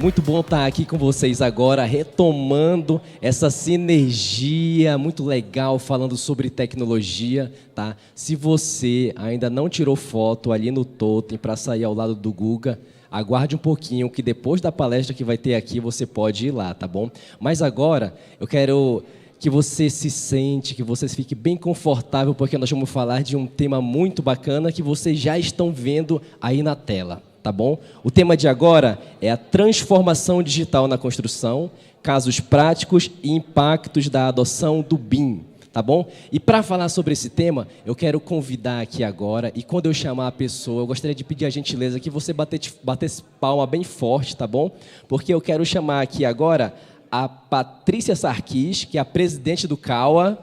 Muito bom estar aqui com vocês agora, retomando essa sinergia muito legal, falando sobre tecnologia, tá? Se você ainda não tirou foto ali no totem para sair ao lado do Guga, aguarde um pouquinho, que depois da palestra que vai ter aqui, você pode ir lá, tá bom? Mas agora, eu quero que você se sente, que você fique bem confortável, porque nós vamos falar de um tema muito bacana que vocês já estão vendo aí na tela. Tá bom? O tema de agora é a transformação digital na construção, casos práticos e impactos da adoção do BIM, tá bom? E para falar sobre esse tema, eu quero convidar aqui agora, e quando eu chamar a pessoa, eu gostaria de pedir a gentileza que você batesse palma bem forte, tá bom? Porque eu quero chamar aqui agora a Patrícia Sarquis, que é a presidente do CAUA.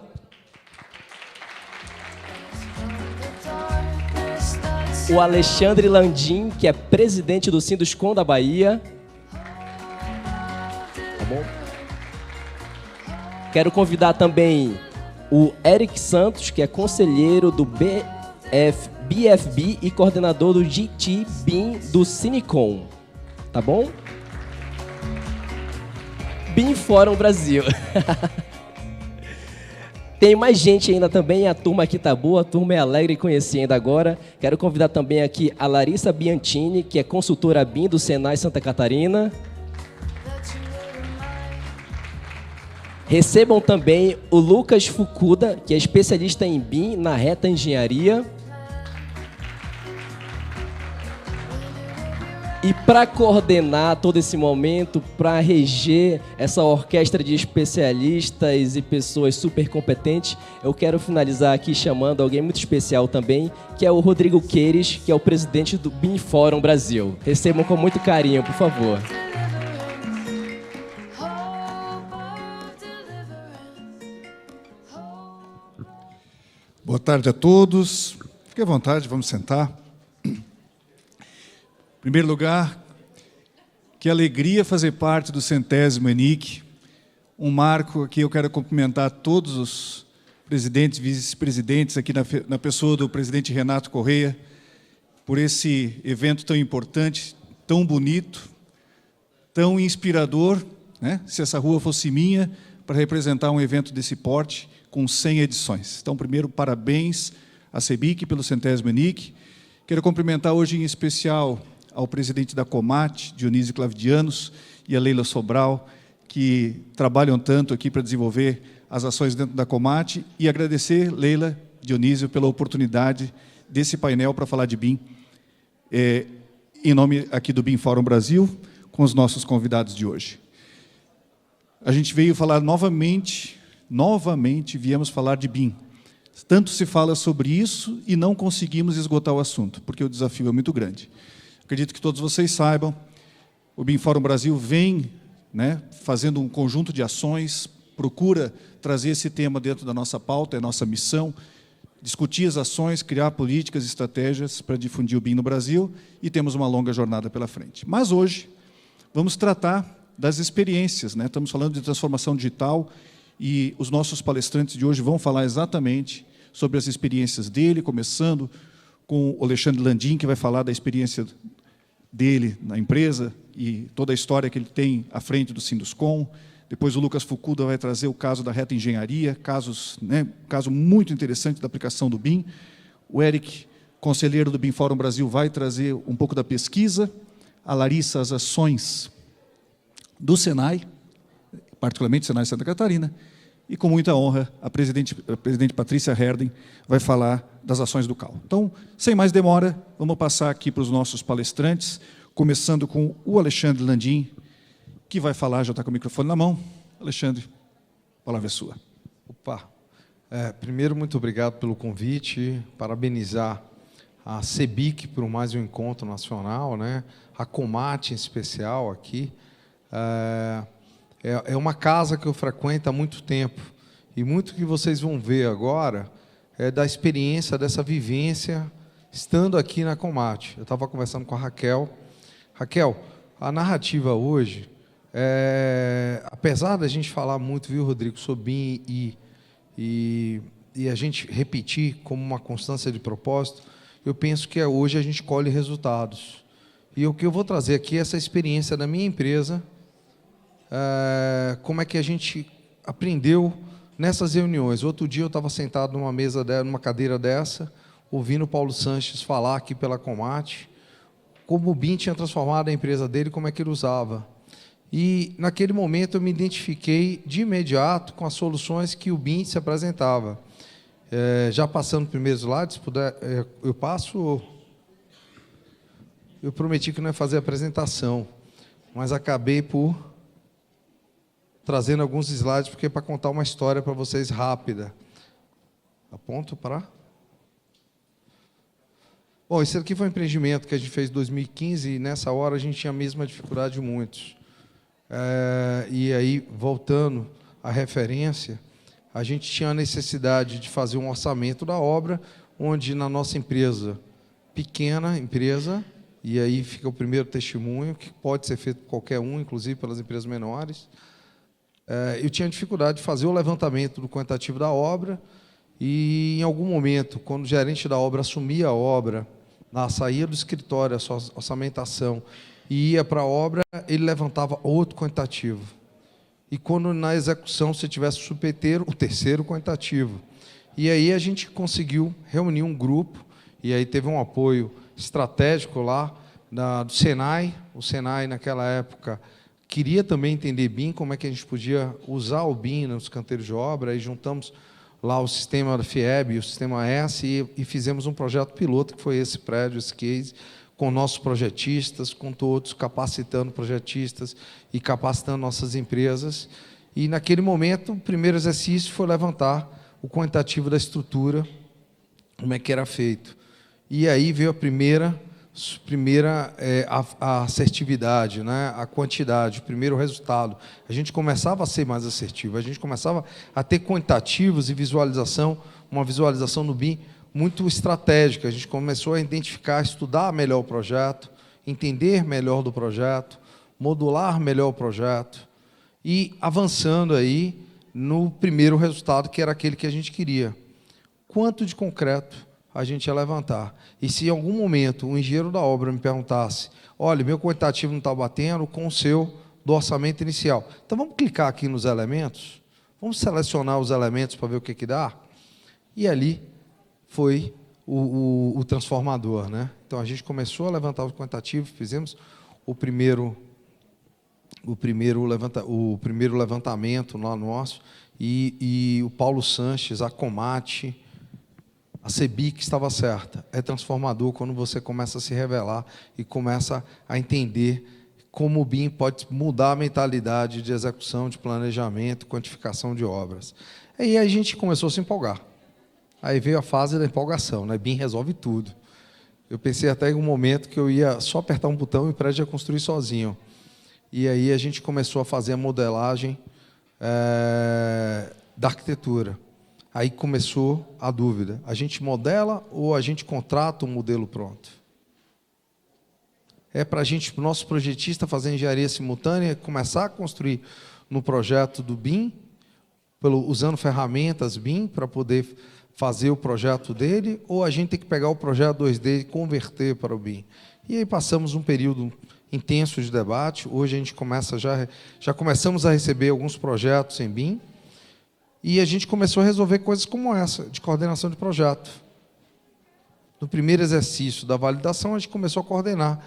O Alexandre Landim, que é presidente do Sinduscom da Bahia. Tá bom? Quero convidar também o Eric Santos, que é conselheiro do BFB e coordenador do GT BIM do Cinecom. Tá bom? BIM Fórum Brasil. Tem mais gente ainda também, a turma aqui tá boa, a turma é alegre e conheci ainda agora. Quero convidar também aqui a Larissa Biantini, que é consultora BIM do Senai Santa Catarina. Recebam também o Lucas Fukuda, que é especialista em BIM na Reta Engenharia. E para coordenar todo esse momento, para reger essa orquestra de especialistas e pessoas super competentes, eu quero finalizar aqui chamando alguém muito especial também, que é o Rodrigo Queires, que é o presidente do BIM Fórum Brasil. Recebam com muito carinho, por favor. Boa tarde a todos. Fique à vontade, vamos sentar. Em primeiro lugar, que alegria fazer parte do 100º ENIC, um marco que eu quero cumprimentar todos os presidentes, vice-presidentes, aqui na pessoa do presidente Renato Correia, por esse evento tão importante, tão bonito, tão inspirador, né? Se essa rua fosse minha, para representar um evento desse porte, com 100 edições. Então, primeiro, parabéns à CEBIC pelo 100º ENIC. Quero cumprimentar hoje, em especial, ao presidente da Comate, Dionísio Clavidianos, e a Leila Sobral, que trabalham tanto aqui para desenvolver as ações dentro da Comate, e agradecer, Leila, Dionísio, pela oportunidade desse painel para falar de BIM, em nome aqui do BIM Fórum Brasil, com os nossos convidados de hoje. A gente veio falar novamente viemos falar de BIM. Tanto se fala sobre isso e não conseguimos esgotar o assunto, porque o desafio é muito grande. Acredito que todos vocês saibam, o BIM Fórum Brasil vem, né, fazendo um conjunto de ações, procura trazer esse tema dentro da nossa pauta, é a nossa missão, discutir as ações, criar políticas e estratégias para difundir o BIM no Brasil, e temos uma longa jornada pela frente. Mas hoje, vamos tratar das experiências, né? Estamos falando de transformação digital, e os nossos palestrantes de hoje vão falar exatamente sobre as experiências dele, começando com o Alexandre Landim, que vai falar da experiência dele na empresa e toda a história que ele tem à frente do Sinduscom. Depois o Lucas Fukuda vai trazer o caso da Reta Engenharia, caso muito interessante da aplicação do BIM. O Eric, conselheiro do BIM Fórum Brasil, vai trazer um pouco da pesquisa. A Larissa, as ações do Senai, particularmente Senai Santa Catarina. E, com muita honra, a presidente Patrícia Herden vai falar das ações do CAU. Então, sem mais demora, vamos passar aqui para os nossos palestrantes, começando com o Alexandre Landim, que vai falar, já está com o microfone na mão. Alexandre, a palavra é sua. Opa! Primeiro, muito obrigado pelo convite, parabenizar a CEBIC por mais um encontro nacional, né? A Comate, em especial, aqui. É uma casa que eu frequento há muito tempo, e muito que vocês vão ver agora é da experiência, dessa vivência, estando aqui na Comate. Eu estava conversando com a Raquel. Raquel, a narrativa hoje, apesar da gente falar muito, viu, Rodrigo, sobre BIM e a gente repetir como uma constância de propósito, eu penso que hoje a gente colhe resultados. E o que eu vou trazer aqui é essa experiência da minha empresa, como é que a gente aprendeu nessas reuniões. Outro dia eu estava sentado numa cadeira dessa, ouvindo o Paulo Sanches falar aqui pela Comate, como o BIM tinha transformado a empresa dele, como é que ele usava. E, naquele momento, eu me identifiquei de imediato com as soluções que o BIM se apresentava. Já passando o primeiro slide, se puder, eu passo. Eu prometi que não ia fazer a apresentação, mas acabei por trazendo alguns slides, porque é para contar uma história para vocês rápida. Aponto para... Bom, esse aqui foi um empreendimento que a gente fez em 2015, e nessa hora a gente tinha a mesma dificuldade de muitos. E aí, voltando à referência, a gente tinha a necessidade de fazer um orçamento da obra, onde na nossa empresa, pequena empresa, e aí fica o primeiro testemunho, que pode ser feito por qualquer um, inclusive pelas empresas menores, eu tinha dificuldade de fazer o levantamento do quantitativo da obra, e em algum momento, quando o gerente da obra assumia a obra, saía do escritório, a sua orçamentação, e ia para a obra, ele levantava outro quantitativo. E quando na execução você tivesse o terceiro quantitativo. E aí a gente conseguiu reunir um grupo, e aí teve um apoio estratégico lá do Senai. O Senai, naquela época, queria também entender BIM, como é que a gente podia usar o BIM nos canteiros de obra, e juntamos lá o sistema da FIEB, o sistema S, e fizemos um projeto piloto, que foi esse prédio, esse case, com nossos projetistas, com todos, capacitando projetistas e capacitando nossas empresas. E, naquele momento, o primeiro exercício foi levantar o quantitativo da estrutura, como é que era feito. E aí veio a primeira a assertividade, né? A quantidade, o primeiro resultado. A gente começava a ser mais assertivo, a gente começava a ter quantitativos e visualização, uma visualização no BIM muito estratégica. A gente começou a identificar, estudar melhor o projeto, entender melhor do projeto, modular melhor o projeto e avançando aí no primeiro resultado, que era aquele que a gente queria. Quanto de concreto a gente ia levantar? E se em algum momento o engenheiro da obra me perguntasse, olha, meu quantitativo não está batendo com o seu do orçamento inicial. Então, vamos clicar aqui nos elementos, vamos selecionar os elementos para ver o que dá? E ali foi o transformador, né? Então, a gente começou a levantar o quantitativo, fizemos o primeiro levantamento lá nosso, e o Paulo Sanches, a Comate, a CEBIC estava certa. É transformador quando você começa a se revelar e começa a entender como o BIM pode mudar a mentalidade de execução, de planejamento, quantificação de obras. E aí a gente começou a se empolgar. Aí veio a fase da empolgação, né? BIM resolve tudo. Eu pensei até em um momento que eu ia só apertar um botão e o prédio ia construir sozinho. E aí a gente começou a fazer a modelagem da arquitetura. Aí começou a dúvida. A gente modela ou a gente contrata um modelo pronto? É para o nosso projetista fazer engenharia simultânea, começar a construir no projeto do BIM, usando ferramentas BIM para poder fazer o projeto dele, ou a gente tem que pegar o projeto 2D e converter para o BIM? E aí passamos um período intenso de debate. Hoje a gente já começamos a receber alguns projetos em BIM, e a gente começou a resolver coisas como essa, de coordenação de projeto. No primeiro exercício da validação, a gente começou a coordenar.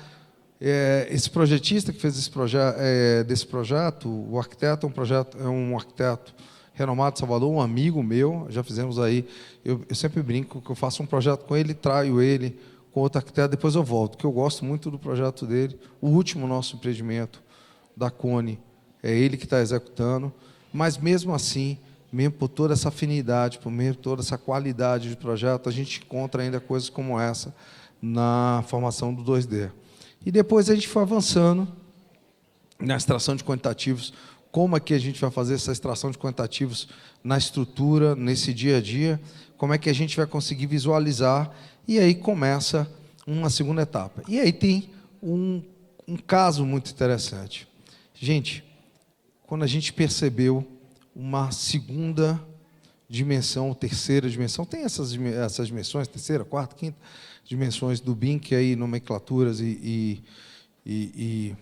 Esse projetista que fez desse projeto, o arquiteto, é um arquiteto renomado de Salvador, um amigo meu, já fizemos aí, eu sempre brinco que eu faço um projeto com ele, traio ele com outro arquiteto, depois eu volto, porque eu gosto muito do projeto dele. O último nosso empreendimento da Cone, é ele que está executando, mas mesmo assim, mesmo por toda essa afinidade, por mesmo toda essa qualidade de projeto, a gente encontra ainda coisas como essa na formação do 2D. E depois a gente foi avançando na extração de quantitativos. Como é que a gente vai fazer essa extração de quantitativos na estrutura, nesse dia a dia? Como é que a gente vai conseguir visualizar? E aí começa uma segunda etapa. E aí tem um caso muito interessante. Gente, quando a gente percebeu uma segunda dimensão, terceira dimensão, tem essas dimensões, terceira, quarta, quinta dimensões do BIM, que aí nomenclaturas e e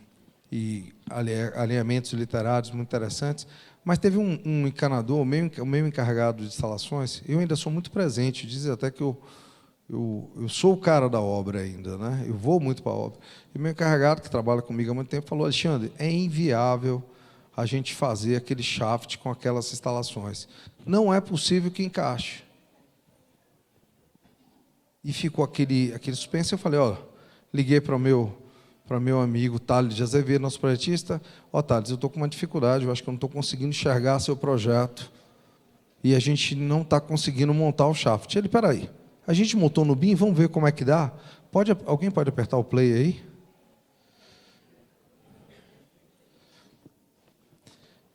alinhamentos literários muito interessantes. Mas teve um encanador, o meu encarregado de instalações, eu ainda sou muito presente, dizem até que eu sou o cara da obra ainda, né? Eu vou muito para a obra. E o meu encarregado, que trabalha comigo há muito tempo, falou: Alexandre, é inviável a gente fazer aquele shaft com aquelas instalações. Não é possível que encaixe. E ficou aquele suspense. Eu falei: liguei para o meu amigo Thales de Azevedo, nosso projetista. Thales, eu estou com uma dificuldade, eu acho que eu não estou conseguindo enxergar seu projeto e a gente não está conseguindo montar o shaft. Ele: peraí, a gente montou no BIM, vamos ver como é que dá? Alguém pode apertar o play aí?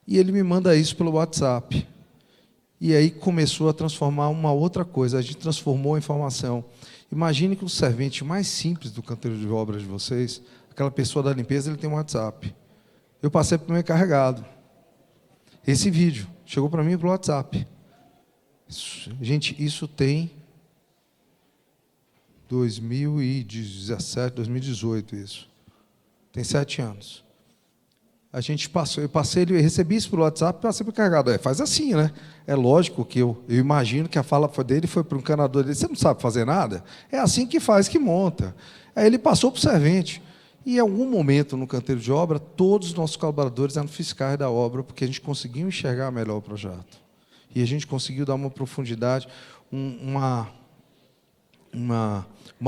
E ele me manda isso pelo WhatsApp. E aí começou a transformar uma outra coisa, a gente transformou a informação. Imagine que o servente mais simples do canteiro de obras de vocês, aquela pessoa da limpeza, ele tem um WhatsApp. Eu passei para o meu encarregado. Esse vídeo chegou para mim pelo WhatsApp. Gente, isso tem 2017, 2018, isso. Tem 7 anos. A gente passou, eu recebi isso pelo WhatsApp, passei para o encarregado. Faz assim, né? É lógico que eu imagino que a fala dele foi para o encanador dele: você não sabe fazer nada? É assim que faz, que monta. Aí ele passou para o servente. E em algum momento, no canteiro de obra, todos os nossos colaboradores eram fiscais da obra, porque a gente conseguiu enxergar melhor o projeto. E a gente conseguiu dar uma profundidade, uma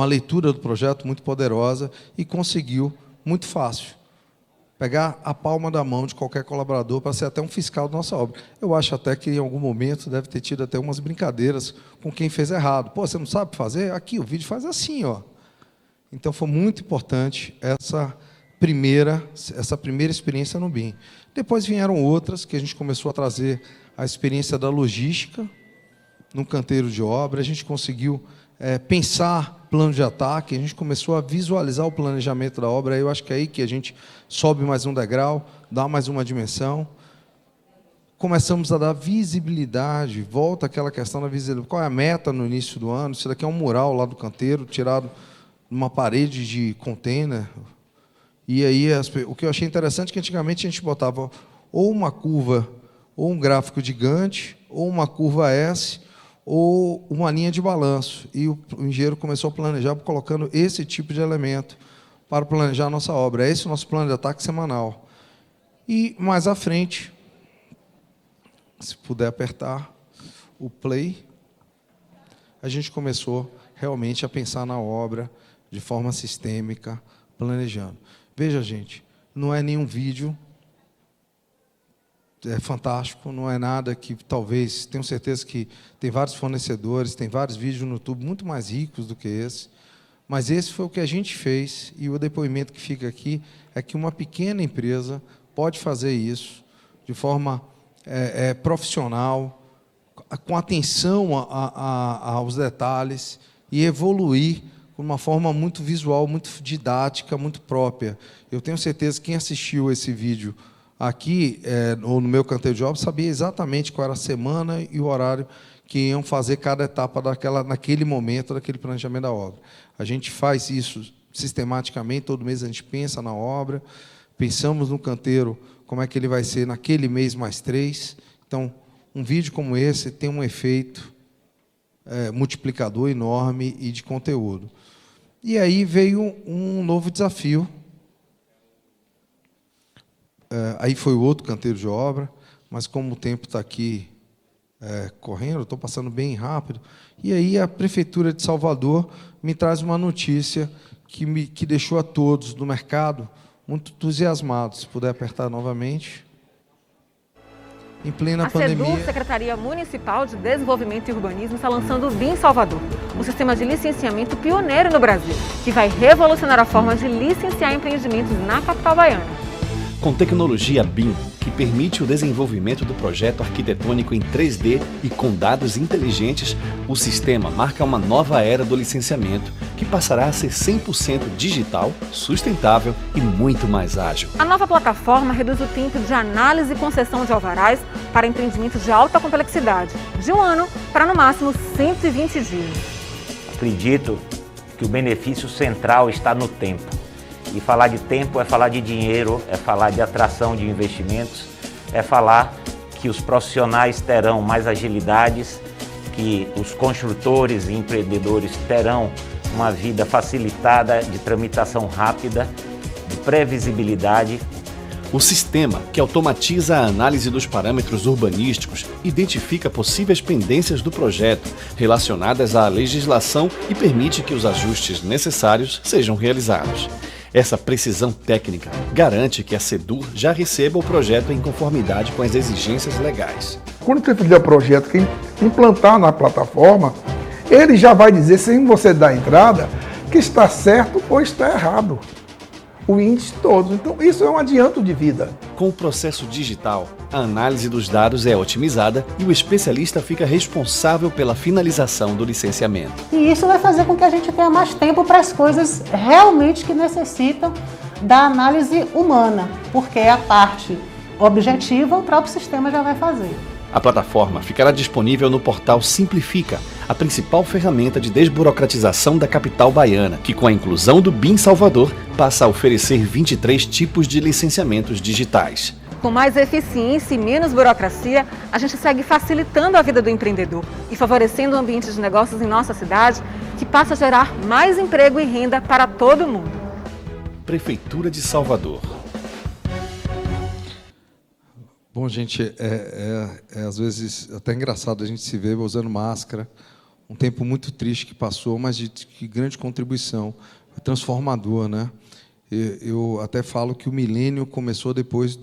leitura do projeto muito poderosa e conseguiu, muito fácil, pegar a palma da mão de qualquer colaborador para ser até um fiscal da nossa obra. Eu acho até que, em algum momento, deve ter tido até umas brincadeiras com quem fez errado. Você não sabe fazer? Aqui, o vídeo faz assim, . Então, foi muito importante essa primeira experiência no BIM. Depois vieram outras, que a gente começou a trazer a experiência da logística no canteiro de obra. A gente conseguiu pensar plano de ataque, a gente começou a visualizar o planejamento da obra. Eu acho que é aí que a gente sobe mais um degrau, dá mais uma dimensão. Começamos a dar visibilidade, volta aquela questão da visibilidade. Qual é a meta no início do ano? Isso daqui é um mural lá do canteiro, tirado numa parede de container. E aí, o que eu achei interessante é que antigamente a gente botava ou uma curva, ou um gráfico de Gantt, ou uma curva S, ou uma linha de balanço. E o engenheiro começou a planejar colocando esse tipo de elemento para planejar a nossa obra. É esse o nosso plano de ataque semanal. E, mais à frente, se puder apertar o play, a gente começou realmente a pensar na obra de forma sistêmica, planejando. Veja, gente, não é nenhum vídeo fantástico, não é nada que talvez, tenho certeza que tem vários fornecedores, tem vários vídeos no YouTube muito mais ricos do que esse, mas esse foi o que a gente fez, e o depoimento que fica aqui é que uma pequena empresa pode fazer isso de forma profissional, com atenção aos detalhes, e evoluir de uma forma muito visual, muito didática, muito própria. Eu tenho certeza que quem assistiu esse vídeo aqui, ou no meu canteiro de obra, sabia exatamente qual era a semana e o horário que iam fazer cada etapa naquele momento, daquele planejamento da obra. A gente faz isso sistematicamente, todo mês a gente pensa na obra, pensamos no canteiro, como é que ele vai ser naquele mês mais 3. Então, um vídeo como esse tem um efeito multiplicador enorme e de conteúdo. E aí veio um novo desafio. Aí foi o outro canteiro de obra, mas como o tempo está aqui correndo, estou passando bem rápido, e aí a Prefeitura de Salvador me traz uma notícia que deixou a todos do mercado muito entusiasmados. Se puder apertar novamente. Em plena pandemia... A SEDUR, Secretaria Municipal de Desenvolvimento e Urbanismo, está lançando o BIM Salvador, um sistema de licenciamento pioneiro no Brasil, que vai revolucionar a forma de licenciar empreendimentos na capital baiana. Com tecnologia BIM, que permite o desenvolvimento do projeto arquitetônico em 3D e com dados inteligentes, o sistema marca uma nova era do licenciamento, que passará a ser 100% digital, sustentável e muito mais ágil. A nova plataforma reduz o tempo de análise e concessão de alvarás para empreendimentos de alta complexidade, de 1 ano para, no máximo, 120 dias. Acredito que o benefício central está no tempo. E falar de tempo é falar de dinheiro, é falar de atração de investimentos, é falar que os profissionais terão mais agilidades, que os construtores e empreendedores terão uma vida facilitada, de tramitação rápida, de previsibilidade. O sistema, que automatiza a análise dos parâmetros urbanísticos, identifica possíveis pendências do projeto relacionadas à legislação e permite que os ajustes necessários sejam realizados. Essa precisão técnica garante que a SEDUR já receba o projeto em conformidade com as exigências legais. Quando você fizer o projeto que implantar na plataforma, ele já vai dizer, sem você dar entrada, que está certo ou está errado. O índice todo. Então, isso é um adianto de vida. Com o processo digital, a análise dos dados é otimizada e o especialista fica responsável pela finalização do licenciamento. E isso vai fazer com que a gente tenha mais tempo para as coisas realmente que necessitam da análise humana, porque é a parte objetiva, o próprio sistema já vai fazer. A plataforma ficará disponível no portal Simplifica, a principal ferramenta de desburocratização da capital baiana, que com a inclusão do BIM Salvador passa a oferecer 23 tipos de licenciamentos digitais. Com mais eficiência e menos burocracia, a gente segue facilitando a vida do empreendedor e favorecendo o ambiente de negócios em nossa cidade, que passa a gerar mais emprego e renda para todo mundo. Prefeitura de Salvador. Bom, gente, às vezes até engraçado a gente se ver usando máscara. Um tempo muito triste que passou, mas de grande contribuição, transformador, né? Eu até falo que o milênio começou depois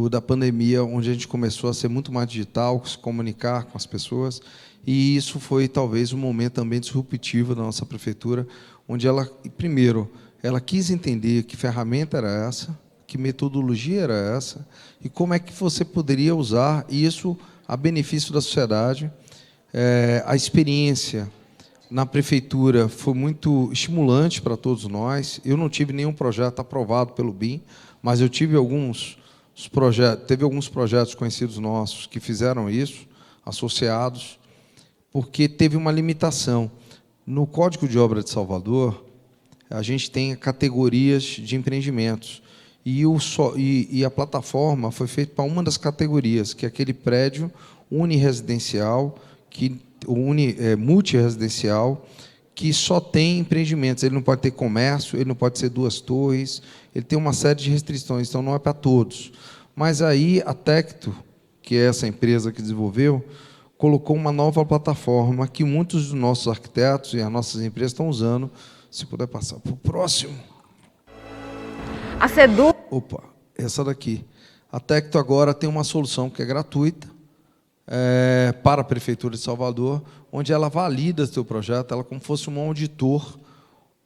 da pandemia, onde a gente começou a ser muito mais digital, se comunicar com as pessoas, e isso foi talvez um momento também disruptivo da nossa prefeitura, onde ela, primeiro, ela quis entender que ferramenta era essa, que metodologia era essa, e como é que você poderia usar isso a benefício da sociedade. A experiência na prefeitura foi muito estimulante para todos nós. Eu não tive nenhum projeto aprovado pelo BIM, mas eu tive alguns projetos conhecidos nossos que fizeram isso, associados, porque teve uma limitação. No Código de Obra de Salvador, a gente tem categorias de empreendimentos, e a plataforma foi feita para uma das categorias, que é aquele prédio uniresidencial, multiresidencial, que só tem empreendimentos. Ele não pode ter comércio, ele não pode ser 2 torres, ele tem uma série de restrições, então não é para todos. Mas aí a Tecto, que é essa empresa que desenvolveu, colocou uma nova plataforma que muitos dos nossos arquitetos e as nossas empresas estão usando. Se puder passar para o próximo. A SEDUR... Opa, essa daqui. A Tecto agora tem uma solução que é gratuita para a Prefeitura de Salvador, onde ela valida o seu projeto, ela como fosse um auditor,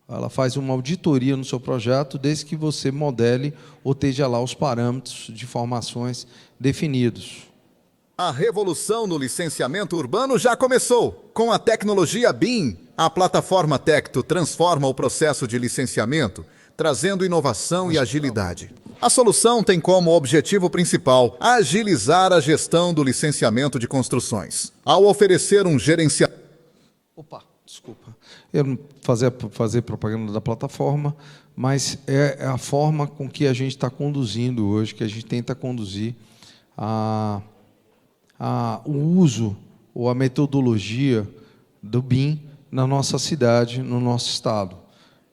ela faz uma auditoria no seu projeto, desde que você modele ou esteja lá os parâmetros de informações definidos. A revolução no licenciamento urbano já começou. Com a tecnologia BIM, a plataforma Tecto transforma o processo de licenciamento, trazendo inovação e agilidade. A solução tem como objetivo principal agilizar a gestão do licenciamento de construções. Ao oferecer um gerenciamento... Opa, desculpa. Eu não fazer propaganda da plataforma, mas é a forma com que a gente está conduzindo hoje, que a gente tenta conduzir o uso ou a metodologia do BIM na nossa cidade, no nosso estado.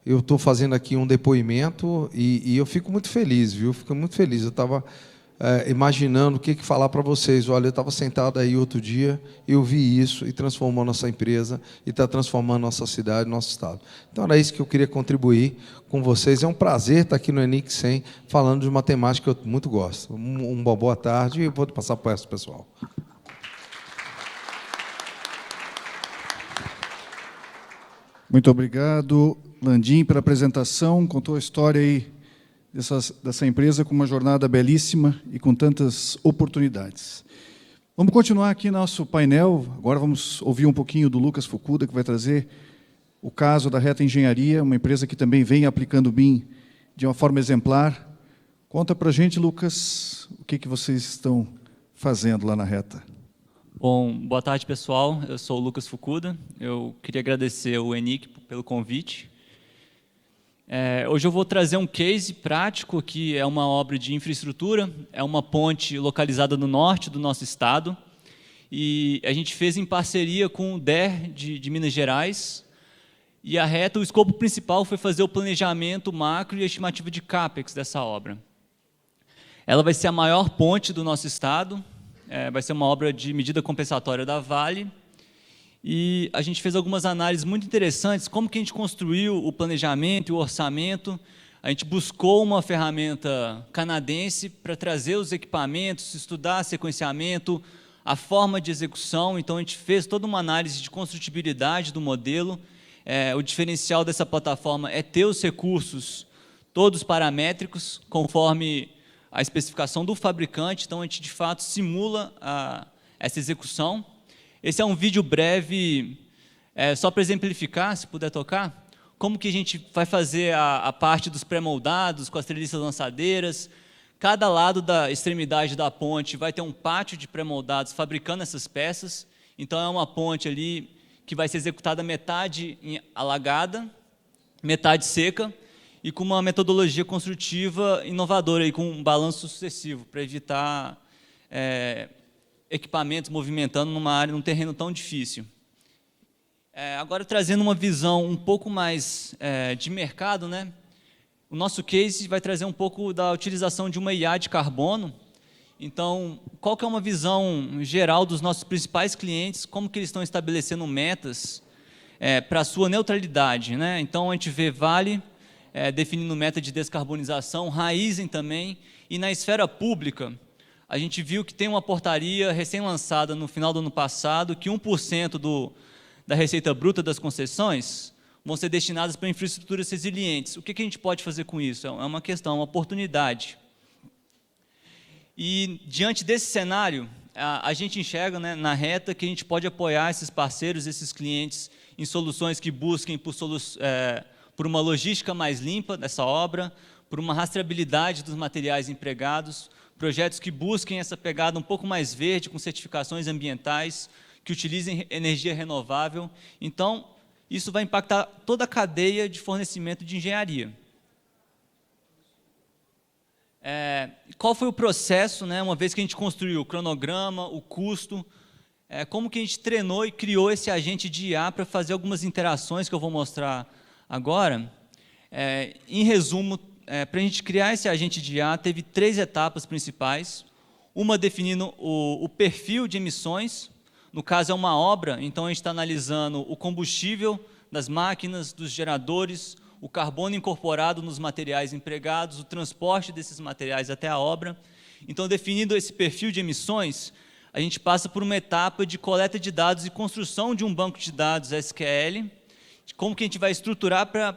Eu estou fazendo aqui um depoimento e eu fico muito feliz, viu? Fico muito feliz. Eu estava imaginando o que falar para vocês. Olha, eu estava sentado aí outro dia, eu vi isso e transformou nossa empresa e está transformando nossa cidade, nosso estado. Então, era isso que eu queria contribuir com vocês. É um prazer estar aqui no ENIC 100 falando de uma temática que eu muito gosto. Uma boa tarde e vou passar para o resto, pessoal. Muito obrigado, Landim, pela apresentação. Contou a história aí dessa empresa com uma jornada belíssima e com tantas oportunidades. Vamos continuar aqui nosso painel. Agora vamos ouvir um pouquinho do Lucas Fukuda, que vai trazer o caso da Reta Engenharia, uma empresa que também vem aplicando o BIM de uma forma exemplar. Conta para a gente, Lucas, o que vocês estão fazendo lá na Reta. Bom, boa tarde, pessoal. Eu sou o Lucas Fukuda. Eu queria agradecer ao ENIC pelo convite. Hoje eu vou trazer um case prático, que é uma obra de infraestrutura, é uma ponte localizada no norte do nosso estado, e a gente fez em parceria com o DER de Minas Gerais, e a reta, o escopo principal foi fazer o planejamento macro e a estimativa de CAPEX dessa obra. Ela vai ser a maior ponte do nosso estado, vai ser uma obra de medida compensatória da Vale, e a gente fez algumas análises muito interessantes, como que a gente construiu o planejamento e o orçamento. A gente buscou uma ferramenta canadense para trazer os equipamentos, estudar sequenciamento, a forma de execução. Então, a gente fez toda uma análise de construtibilidade do modelo. O diferencial dessa plataforma é ter os recursos todos paramétricos, conforme a especificação do fabricante. Então, a gente, de fato, simula essa execução. Esse é um vídeo breve, só para exemplificar, se puder tocar, como que a gente vai fazer a parte dos pré-moldados, com as treliças lançadeiras. Cada lado da extremidade da ponte vai ter um pátio de pré-moldados fabricando essas peças. Então, é uma ponte ali que vai ser executada metade alagada, metade seca, e com uma metodologia construtiva inovadora, e com um balanço sucessivo, para evitar equipamentos movimentando num terreno tão difícil. Agora, trazendo uma visão um pouco mais de mercado, né? O nosso case vai trazer um pouco da utilização de uma IA de carbono. Então, qual que é uma visão geral dos nossos principais clientes, como que eles estão estabelecendo metas para a sua neutralidade, né? Então, a gente vê Vale definindo meta de descarbonização, Raizen também, e na esfera pública, a gente viu que tem uma portaria recém-lançada no final do ano passado, que 1% da receita bruta das concessões vão ser destinadas para infraestruturas resilientes. O que a gente pode fazer com isso? É uma questão, uma oportunidade. E, diante desse cenário, a gente enxerga, né, na reta, que a gente pode apoiar esses parceiros, esses clientes, em soluções que busquem por uma logística mais limpa dessa obra, por uma rastreabilidade dos materiais empregados, projetos que busquem essa pegada um pouco mais verde, com certificações ambientais, que utilizem energia renovável. Então, isso vai impactar toda a cadeia de fornecimento de engenharia. Qual foi o processo, né, uma vez que a gente construiu o cronograma, o custo, como que a gente treinou e criou esse agente de IA para fazer algumas interações que eu vou mostrar agora. Em resumo, para a gente criar esse agente de IA, teve 3 etapas principais. Uma definindo o perfil de emissões, no caso é uma obra, então a gente está analisando o combustível das máquinas, dos geradores, o carbono incorporado nos materiais empregados, o transporte desses materiais até a obra. Então, definindo esse perfil de emissões, a gente passa por uma etapa de coleta de dados e construção de um banco de dados SQL, de como que a gente vai estruturar para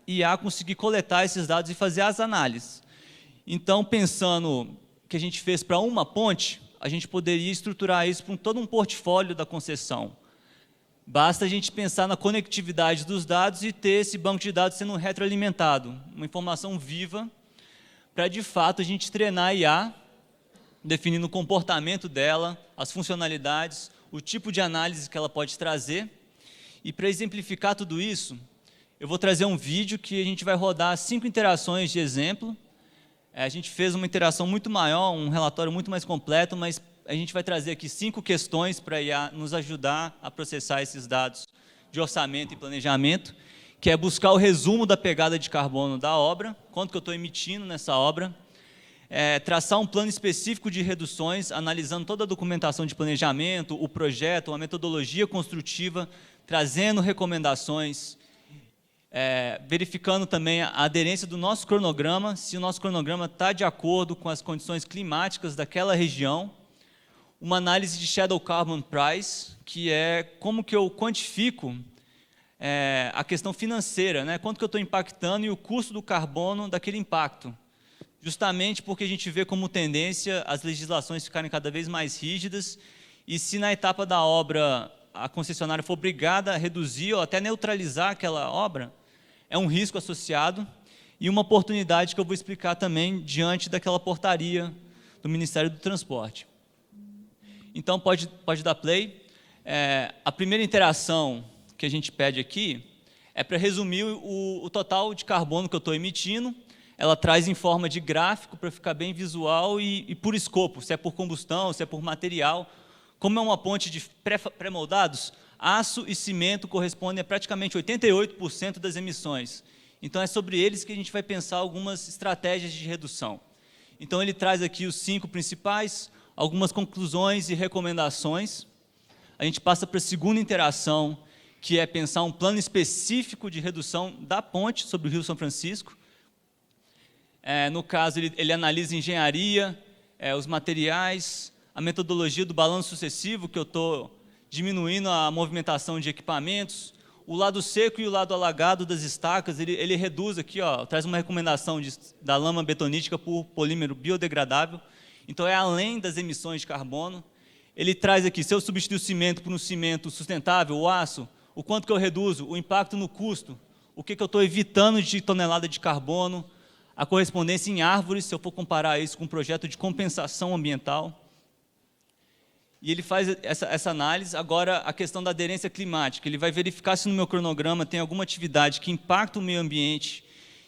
IA conseguir coletar esses dados e fazer as análises. Então, pensando que a gente fez para uma ponte, a gente poderia estruturar isso para todo um portfólio da concessão. Basta a gente pensar na conectividade dos dados e ter esse banco de dados sendo retroalimentado, uma informação viva, para, de fato, a gente treinar a IA, definindo o comportamento dela, as funcionalidades, o tipo de análise que ela pode trazer. E, para exemplificar tudo isso, eu vou trazer um vídeo que a gente vai rodar 5 interações de exemplo. A gente fez uma interação muito maior, um relatório muito mais completo, mas a gente vai trazer aqui 5 questões para a IA nos ajudar a processar esses dados de orçamento e planejamento, que é buscar o resumo da pegada de carbono da obra, quanto que eu estou emitindo nessa obra, traçar um plano específico de reduções, analisando toda a documentação de planejamento, o projeto, a metodologia construtiva, trazendo recomendações, verificando também a aderência do nosso cronograma, se o nosso cronograma está de acordo com as condições climáticas daquela região, uma análise de Shadow Carbon Price, que é como que eu quantifico a questão financeira, né? Quanto que eu estou impactando e o custo do carbono daquele impacto. Justamente porque a gente vê como tendência as legislações ficarem cada vez mais rígidas, e se na etapa da obra a concessionária for obrigada a reduzir ou até neutralizar aquela obra, é um risco associado e uma oportunidade que eu vou explicar também diante daquela portaria do Ministério do Transporte. Então, pode dar play. A primeira interação que a gente pede aqui é para resumir o total de carbono que eu estou emitindo. Ela traz em forma de gráfico para ficar bem visual e por escopo, se é por combustão, se é por material. Como é uma ponte de pré-moldados, aço e cimento correspondem a praticamente 88% das emissões. Então, é sobre eles que a gente vai pensar algumas estratégias de redução. Então, ele traz aqui os 5 principais, algumas conclusões e recomendações. A gente passa para a segunda interação, que é pensar um plano específico de redução da ponte sobre o Rio São Francisco. No caso, ele analisa engenharia, os materiais, a metodologia do balanço sucessivo, que eu estou diminuindo a movimentação de equipamentos, o lado seco e o lado alagado das estacas, ele reduz aqui, traz uma recomendação da lama betonítica por polímero biodegradável, então é além das emissões de carbono. Ele traz aqui, se eu substituir o cimento por um cimento sustentável, o aço, o quanto que eu reduzo, o impacto no custo, o que eu estou evitando de tonelada de carbono, a correspondência em árvores, se eu for comparar isso com um projeto de compensação ambiental. E ele faz essa análise. Agora, a questão da aderência climática. Ele vai verificar se no meu cronograma tem alguma atividade que impacta o meio ambiente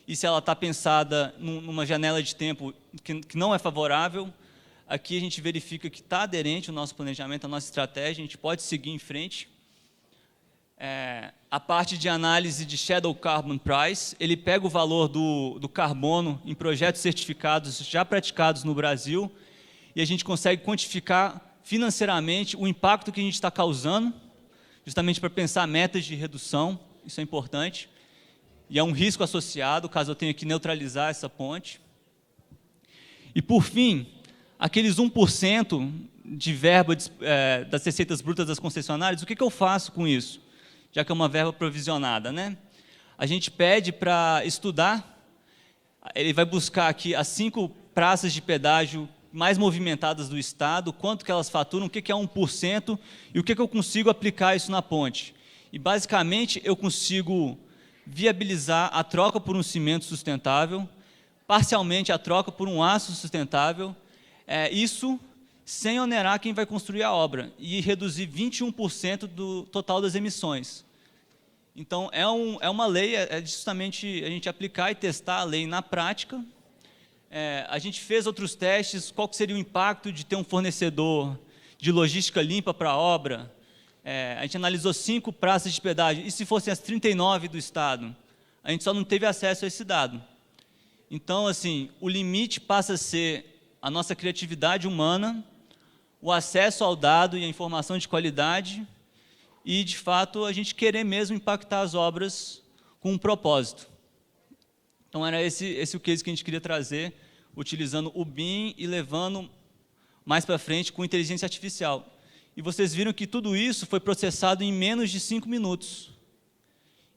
e se ela está pensada numa janela de tempo que não é favorável. Aqui a gente verifica que está aderente ao nosso planejamento, à nossa estratégia, a gente pode seguir em frente. A parte de análise de Shadow Carbon Price, ele pega o valor do carbono em projetos certificados já praticados no Brasil e a gente consegue quantificar financeiramente o impacto que a gente está causando, justamente para pensar metas de redução, isso é importante, e é um risco associado, caso eu tenha que neutralizar essa ponte. E, por fim, aqueles 1% de verba das receitas brutas das concessionárias, o que eu faço com isso? Já que é uma verba provisionada, né? A gente pede para estudar, ele vai buscar aqui as 5 praças de pedágio mais movimentadas do Estado, quanto que elas faturam, o que é 1% e o que eu consigo aplicar isso na ponte. E, basicamente, eu consigo viabilizar a troca por um cimento sustentável, parcialmente a troca por um aço sustentável, isso sem onerar quem vai construir a obra, e reduzir 21% do total das emissões. Então, é uma lei, justamente a gente aplicar e testar a lei na prática. A gente fez outros testes, qual que seria o impacto de ter um fornecedor de logística limpa para a obra. A gente analisou 5 praças de pedágio, e se fossem as 39 do Estado? A gente só não teve acesso a esse dado. Então, assim, o limite passa a ser a nossa criatividade humana, o acesso ao dado e a informação de qualidade e, de fato, a gente querer mesmo impactar as obras com um propósito. Então, era esse o case que a gente queria trazer, utilizando o BIM e levando mais para frente com inteligência artificial. E vocês viram que tudo isso foi processado em menos de 5 minutos.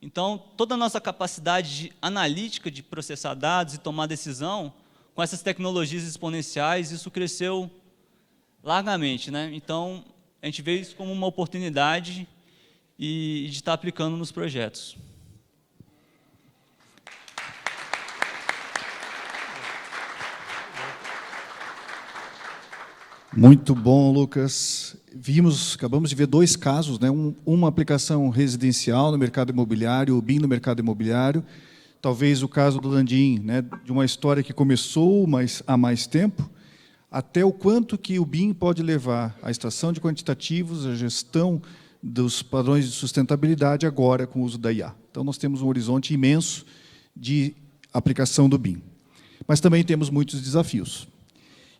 Então, toda a nossa capacidade analítica de processar dados e tomar decisão, com essas tecnologias exponenciais, isso cresceu largamente, né? Então, a gente vê isso como uma oportunidade de estar aplicando nos projetos. Muito bom, Lucas. Acabamos de ver 2 casos, né? Uma aplicação residencial no mercado imobiliário, o BIM no mercado imobiliário. Talvez o caso do Landim, né? De uma história que começou há mais tempo, até o quanto que o BIM pode levar a extração de quantitativos, a gestão dos padrões de sustentabilidade agora com o uso da IA. Então, nós temos um horizonte imenso de aplicação do BIM. Mas também temos muitos desafios.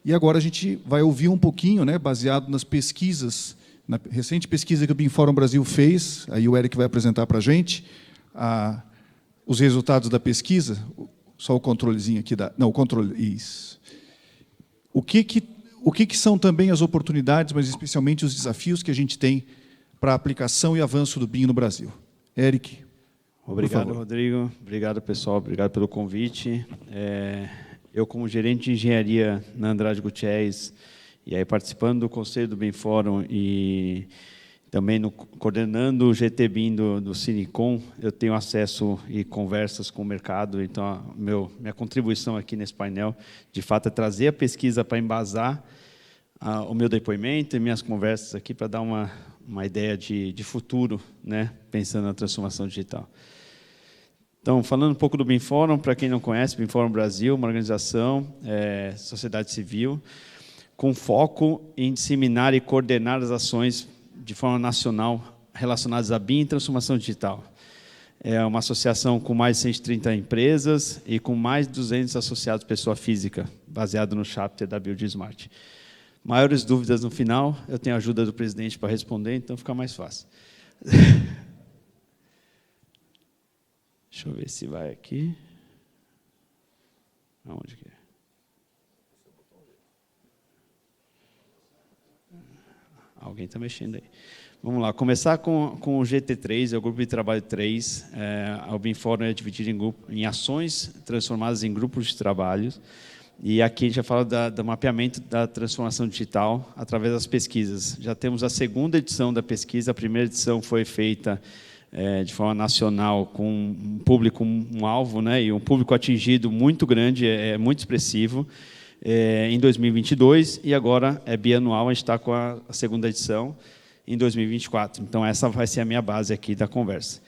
E agora a gente vai ouvir um pouquinho, né, baseado nas pesquisas, na recente pesquisa que o BIM Fórum Brasil fez, aí o Eric vai apresentar para a gente os resultados da pesquisa, só o controlezinho aqui, não, o controle, isso. O que são também as oportunidades, mas especialmente os desafios que a gente tem para a aplicação e avanço do BIM no Brasil? Eric. Obrigado, Rodrigo. Obrigado, pessoal. Obrigado pelo convite. Eu, como gerente de engenharia na Andrade Gutierrez, e aí participando do Conselho do BIM Fórum e também coordenando o GTBIM do Cinicom, eu tenho acesso e conversas com o mercado. Então, minha contribuição aqui nesse painel, de fato, é trazer a pesquisa para embasar o meu depoimento e minhas conversas aqui para dar uma ideia de futuro, né, pensando na transformação digital. Então, falando um pouco do BIM Forum, para quem não conhece, BIM Forum Brasil, uma organização, sociedade civil, com foco em disseminar e coordenar as ações de forma nacional relacionadas a BIM e transformação digital. É uma associação com mais de 130 empresas e com mais de 200 associados pessoa física, baseado no chapter da Build Smart. Maiores dúvidas no final, eu tenho a ajuda do presidente para responder, então fica mais fácil. Deixa eu ver se vai aqui. Aonde que é? Alguém está mexendo aí. Vamos lá, começar com o GT3, é o Grupo de Trabalho 3. O BIM Forum é dividido em ações transformadas em grupos de trabalho. E aqui a gente já fala do mapeamento da transformação digital através das pesquisas. Já temos a segunda edição da pesquisa, a primeira edição foi feita de forma nacional, com um público, um alvo, né, e um público atingido muito grande, muito expressivo, em 2022, e agora é bianual, a gente está com a segunda edição, em 2024. Então, essa vai ser a minha base aqui da conversa.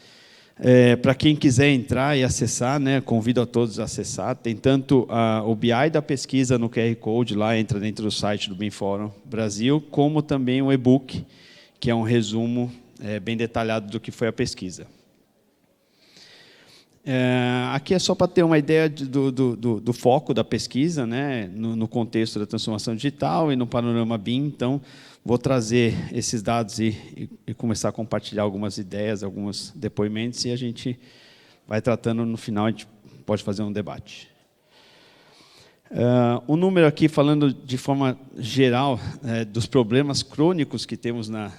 Para quem quiser entrar e acessar, né, convido a todos a acessar, tem tanto o BI da pesquisa no QR Code, lá entra dentro do site do BIM Forum Brasil, como também o e-book, que é um resumo bem detalhado do que foi a pesquisa. Aqui é só para ter uma ideia do foco da pesquisa, né, no contexto da transformação digital e no panorama BIM. Então, vou trazer esses dados e começar a compartilhar algumas ideias, alguns depoimentos, e a gente vai tratando, no final, a gente pode fazer um debate. O número aqui, falando de forma geral, dos problemas crônicos que temos na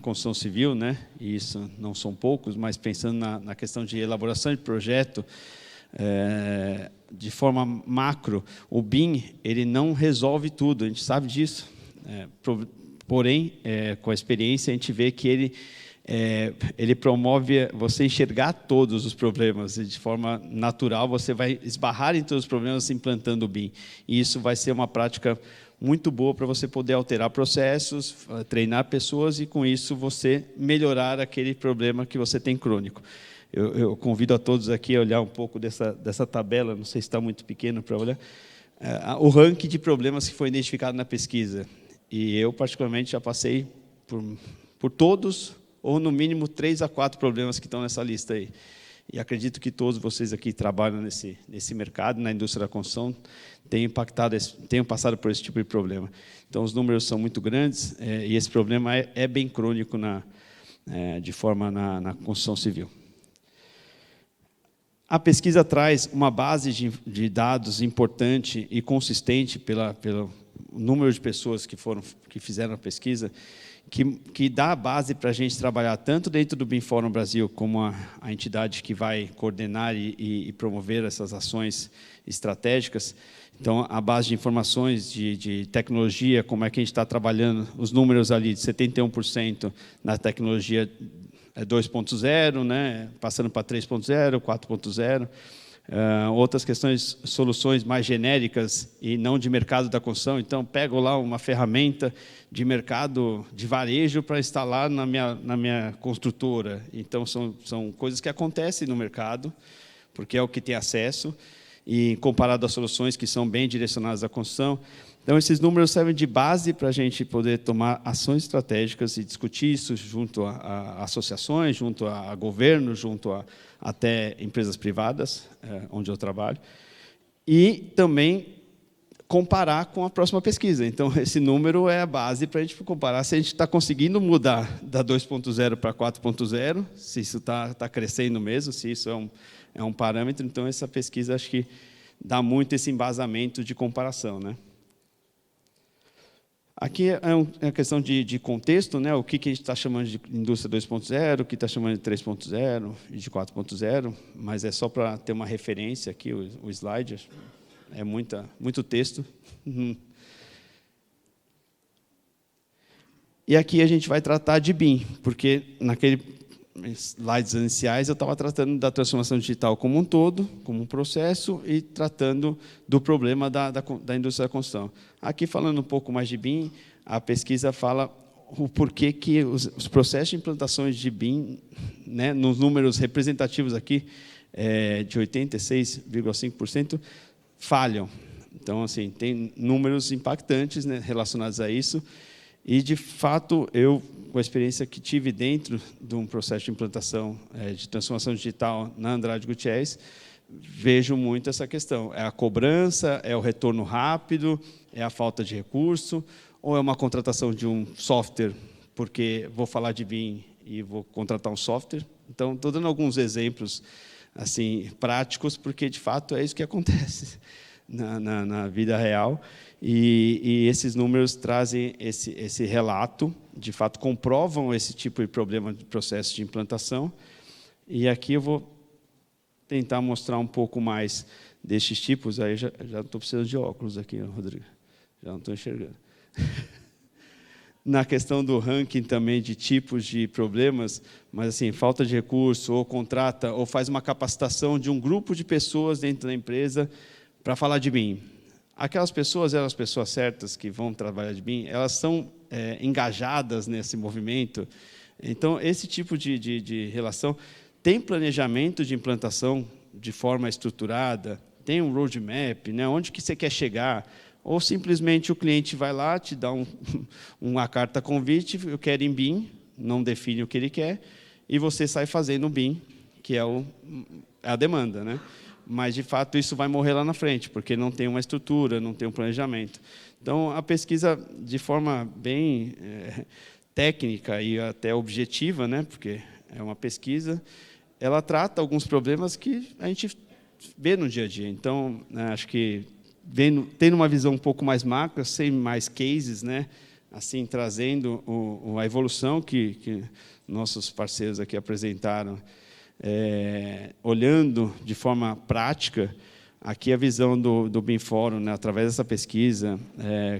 construção civil, né? E isso não são poucos, mas pensando na questão de elaboração de projeto, de forma macro, o BIM ele não resolve tudo, a gente sabe disso. Porém, com a experiência, a gente vê que ele promove você enxergar todos os problemas, e de forma natural você vai esbarrar em todos os problemas implantando o BIM. E isso vai ser uma prática muito boa para você poder alterar processos, treinar pessoas e, com isso, você melhorar aquele problema que você tem crônico. Eu convido a todos aqui a olhar um pouco dessa tabela, não sei se está muito pequeno para olhar, o ranking de problemas que foi identificado na pesquisa. E eu, particularmente, já passei por todos, ou no mínimo 3 a 4 problemas que estão nessa lista aí. E acredito que todos vocês aqui trabalham nesse mercado, na indústria da construção, tenham passado por esse tipo de problema. Então, os números são muito grandes, e esse problema é bem crônico na construção civil. A pesquisa traz uma base de dados importante e consistente pelo número de pessoas que fizeram a pesquisa, que dá a base para a gente trabalhar tanto dentro do BIM Forum Brasil, como a entidade que vai coordenar e promover essas ações estratégicas. Então, a base de informações de tecnologia, como é que a gente está trabalhando, os números ali de 71% na tecnologia 2.0, né, passando para 3.0, 4.0. Outras questões, soluções mais genéricas e não de mercado da construção. Então, pego lá uma ferramenta de mercado de varejo para instalar na minha construtora. Então, são coisas que acontecem no mercado, porque é o que tem acesso, e comparado às soluções que são bem direcionadas à construção. Então, esses números servem de base para a gente poder tomar ações estratégicas e discutir isso junto a associações, junto a governo, junto a até empresas privadas, onde eu trabalho, e também comparar com a próxima pesquisa. Então, esse número é a base para a gente comparar se a gente está conseguindo mudar da 2.0 para 4.0, se isso está crescendo mesmo, se isso é um parâmetro. Então, essa pesquisa acho que dá muito esse embasamento de comparação, né? Aqui é uma questão de contexto, né? O que a gente está chamando de indústria 2.0, o que está chamando de 3.0 e de 4.0, mas é só para ter uma referência aqui, o slide, é muito texto. E aqui a gente vai tratar de BIM, porque naqueles slides iniciais eu estava tratando da transformação digital como um todo, como um processo, e tratando do problema da indústria da construção. Aqui, falando um pouco mais de BIM, a pesquisa fala o porquê que os processos de implantações de BIM, né, nos números representativos aqui, de 86,5% falham. Então, assim, tem números impactantes, né, relacionados a isso. E, de fato, eu, com a experiência que tive dentro de um processo de implantação de transformação digital na Andrade Gutierrez, vejo muito essa questão. É a cobrança, é o retorno rápido, é a falta de recurso, ou é uma contratação de um software, porque vou falar de BIM e vou contratar um software. Então, estou dando alguns exemplos assim, práticos, porque, de fato, é isso que acontece na vida real. E esses números trazem esse relato, de fato, comprovam esse tipo de problema de processo de implantação. E aqui eu vou tentar mostrar um pouco mais destes tipos. Aí já estou precisando de óculos aqui, Rodrigo. Já não estou enxergando. Na questão do ranking também de tipos de problemas, mas assim, falta de recurso, ou contrata, ou faz uma capacitação de um grupo de pessoas dentro da empresa para falar de BIM. Aquelas pessoas, eram as pessoas certas que vão trabalhar de BIM, elas são engajadas nesse movimento. Então, esse tipo de relação tem planejamento de implantação de forma estruturada, tem um roadmap, né, onde que você quer chegar, ou simplesmente o cliente vai lá, te dá uma carta convite, eu quero em BIM, não define o que ele quer, e você sai fazendo o BIM, que é a demanda, né? Mas, de fato, isso vai morrer lá na frente, porque não tem uma estrutura, não tem um planejamento. Então, a pesquisa, de forma bem técnica e até objetiva, né, porque é uma pesquisa, ela trata alguns problemas que a gente vê no dia a dia. Então, acho que tendo uma visão um pouco mais macro, sem mais cases, né, assim, trazendo a evolução que nossos parceiros aqui apresentaram, olhando de forma prática, aqui a visão do BIM Forum, né, através dessa pesquisa,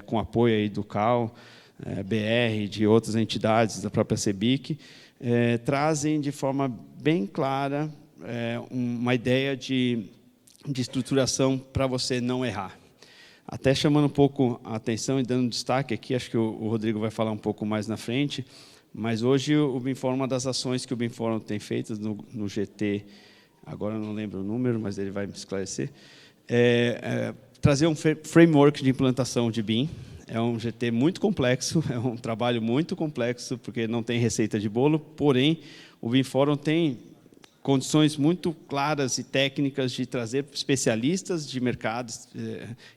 com apoio aí do CAL, BR, de outras entidades, da própria CEBIC, trazem de forma bem clara uma ideia de estruturação para você não errar. Até chamando um pouco a atenção e dando destaque aqui, acho que o Rodrigo vai falar um pouco mais na frente, mas hoje o BIM Forum, uma das ações que o BIM Forum tem feito no GT, agora eu não lembro o número, mas ele vai me esclarecer, trazer um framework de implantação de BIM. É um GT muito complexo, é um trabalho muito complexo, porque não tem receita de bolo, porém, o BIM Forum tem condições muito claras e técnicas de trazer especialistas de mercados,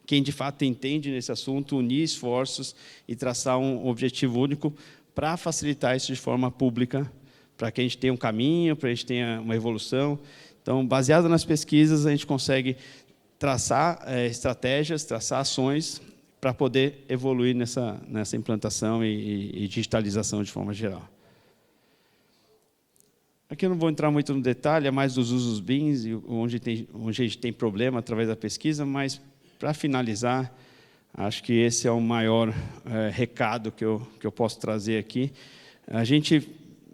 quem de fato entende nesse assunto, unir esforços e traçar um objetivo único para facilitar isso de forma pública, para que a gente tenha um caminho, para que a gente tenha uma evolução. Então, baseado nas pesquisas, a gente consegue traçar estratégias, traçar ações para poder evoluir nessa implantação e digitalização de forma geral. Aqui eu não vou entrar muito no detalhe, é mais dos usos BIMs, onde a gente tem problema através da pesquisa, mas, para finalizar, acho que esse é o maior recado que eu posso trazer aqui. A gente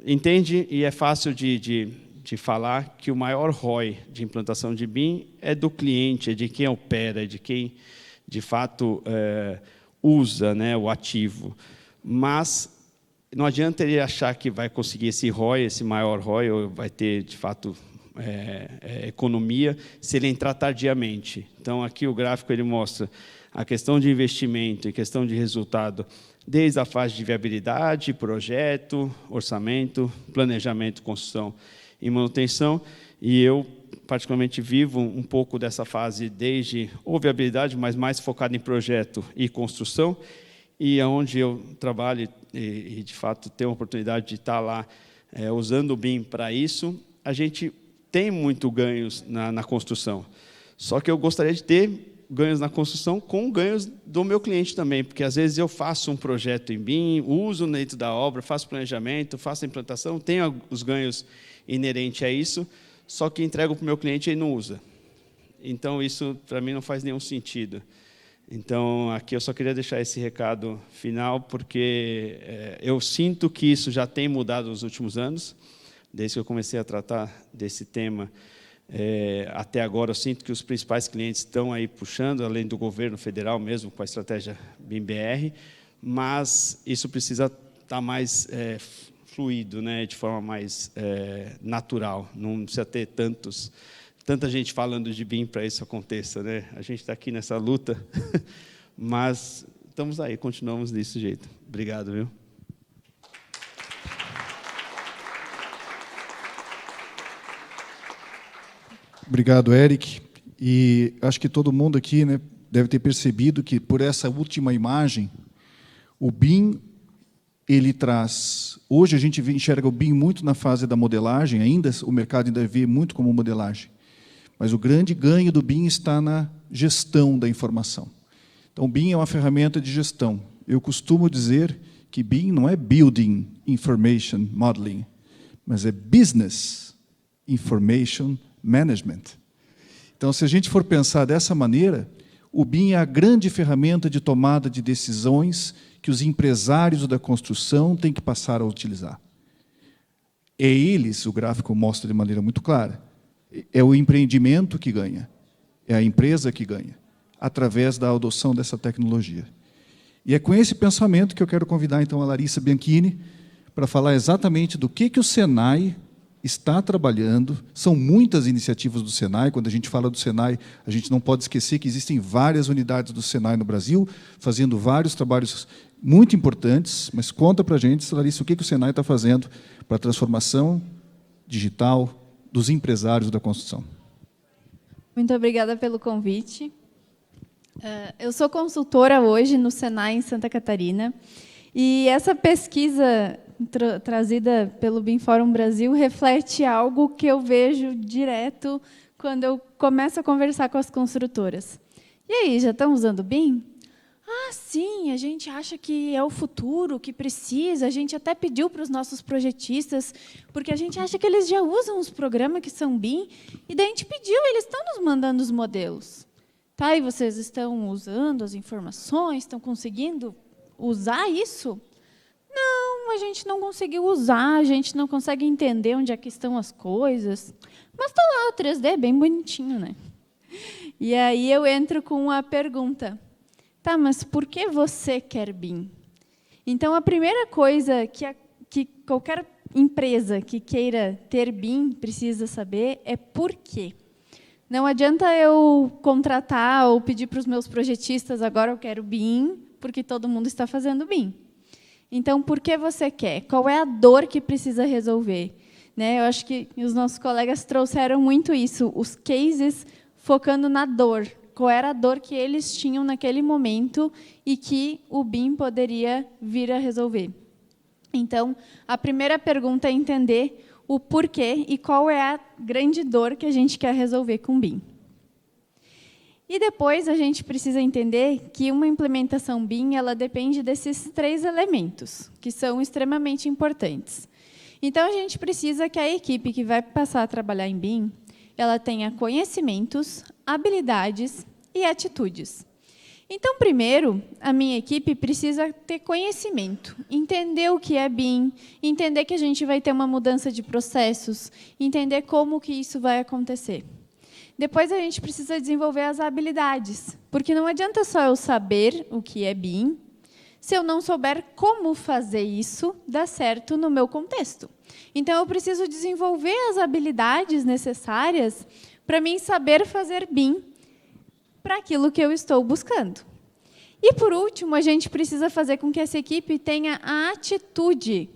entende, e é fácil de falar, que o maior ROI de implantação de BIM é do cliente, é de quem opera, é de quem, de fato, usa, né, o ativo. Mas não adianta ele achar que vai conseguir esse ROI, esse maior ROI, ou vai ter, de fato, economia, se ele entrar tardiamente. Então, aqui o gráfico ele mostra a questão de investimento e questão de resultado, desde a fase de viabilidade, projeto, orçamento, planejamento, construção e manutenção. E eu, particularmente, vivo um pouco dessa fase desde viabilidade, mas mais focado em projeto e construção, e onde eu trabalho e de fato, tenho a oportunidade de estar lá usando o BIM para isso, a gente tem muito ganhos na construção. Só que eu gostaria de ter ganhos na construção com ganhos do meu cliente também, porque, às vezes, eu faço um projeto em BIM, uso dentro da obra, faço planejamento, faço a implantação, tenho os ganhos inerentes a isso, só que entrego para o meu cliente e ele não usa. Então, isso, para mim, não faz nenhum sentido. Então, aqui eu só queria deixar esse recado final, porque eu sinto que isso já tem mudado nos últimos anos, desde que eu comecei a tratar desse tema. Até agora, eu sinto que os principais clientes estão aí puxando, além do governo federal mesmo, com a estratégia BIM-BR, mas isso precisa estar mais fluido, né, de forma mais natural, não precisa ter tantos tanta gente falando de BIM para isso aconteça, né? A gente está aqui nessa luta, mas estamos aí, continuamos desse jeito. Obrigado, viu? Obrigado, Eric. E acho que todo mundo aqui, né, deve ter percebido que, por essa última imagem, o BIM, ele traz... Hoje a gente enxerga o BIM muito na fase da modelagem, ainda o mercado ainda vê muito como modelagem. Mas o grande ganho do BIM está na gestão da informação. Então, o BIM é uma ferramenta de gestão. Eu costumo dizer que BIM não é Building Information Modeling, mas é Business Information Management. Então, se a gente for pensar dessa maneira, o BIM é a grande ferramenta de tomada de decisões que os empresários da construção têm que passar a utilizar. É eles, o gráfico mostra de maneira muito clara, é o empreendimento que ganha, é a empresa que ganha, através da adoção dessa tecnologia. E é com esse pensamento que eu quero convidar, então, a Larissa Bianchini para falar exatamente do que o Senai está trabalhando. São muitas iniciativas do Senai. Quando a gente fala do Senai, a gente não pode esquecer que existem várias unidades do Senai no Brasil, fazendo vários trabalhos muito importantes. Mas conta para a gente, Larissa, o que o Senai está fazendo para a transformação digital dos empresários da construção. Muito obrigada pelo convite. Eu sou consultora hoje no Senai, em Santa Catarina, e essa pesquisa trazida pelo BIM Fórum Brasil reflete algo que eu vejo direto quando eu começo a conversar com as construtoras. E aí, já estão usando BIM? Ah, sim, a gente acha que é o futuro, que precisa, a gente até pediu para os nossos projetistas, porque a gente acha que eles já usam os programas que são BIM, e daí a gente pediu, eles estão nos mandando os modelos. Tá, e vocês estão usando as informações, estão conseguindo usar isso? Não, a gente não conseguiu usar, a gente não consegue entender onde é que estão as coisas. Mas está lá, o 3D, bem bonitinho, né? E aí eu entro com a pergunta, tá, mas por que você quer BIM? Então, a primeira coisa que qualquer empresa que queira ter BIM precisa saber é por quê. Não adianta eu contratar ou pedir para os meus projetistas, agora eu quero BIM, porque todo mundo está fazendo BIM. Então, por que você quer? Qual é a dor que precisa resolver? Né? Eu acho que os nossos colegas trouxeram muito isso, os cases focando na dor. Qual era a dor que eles tinham naquele momento e que o BIM poderia vir a resolver. Então, a primeira pergunta é entender o porquê e qual é a grande dor que a gente quer resolver com o BIM. E depois a gente precisa entender que uma implementação BIM ela depende desses 3 elementos, que são extremamente importantes. Então, a gente precisa que a equipe que vai passar a trabalhar em BIM, ela tenha conhecimentos, habilidades e atitudes. Então, primeiro, a minha equipe precisa ter conhecimento, entender o que é BIM, entender que a gente vai ter uma mudança de processos, entender como que isso vai acontecer. Depois, a gente precisa desenvolver as habilidades, porque não adianta só eu saber o que é BIM, se eu não souber como fazer isso dar certo no meu contexto. Então, eu preciso desenvolver as habilidades necessárias para mim saber fazer BIM para aquilo que eu estou buscando. E, por último, a gente precisa fazer com que essa equipe tenha a atitude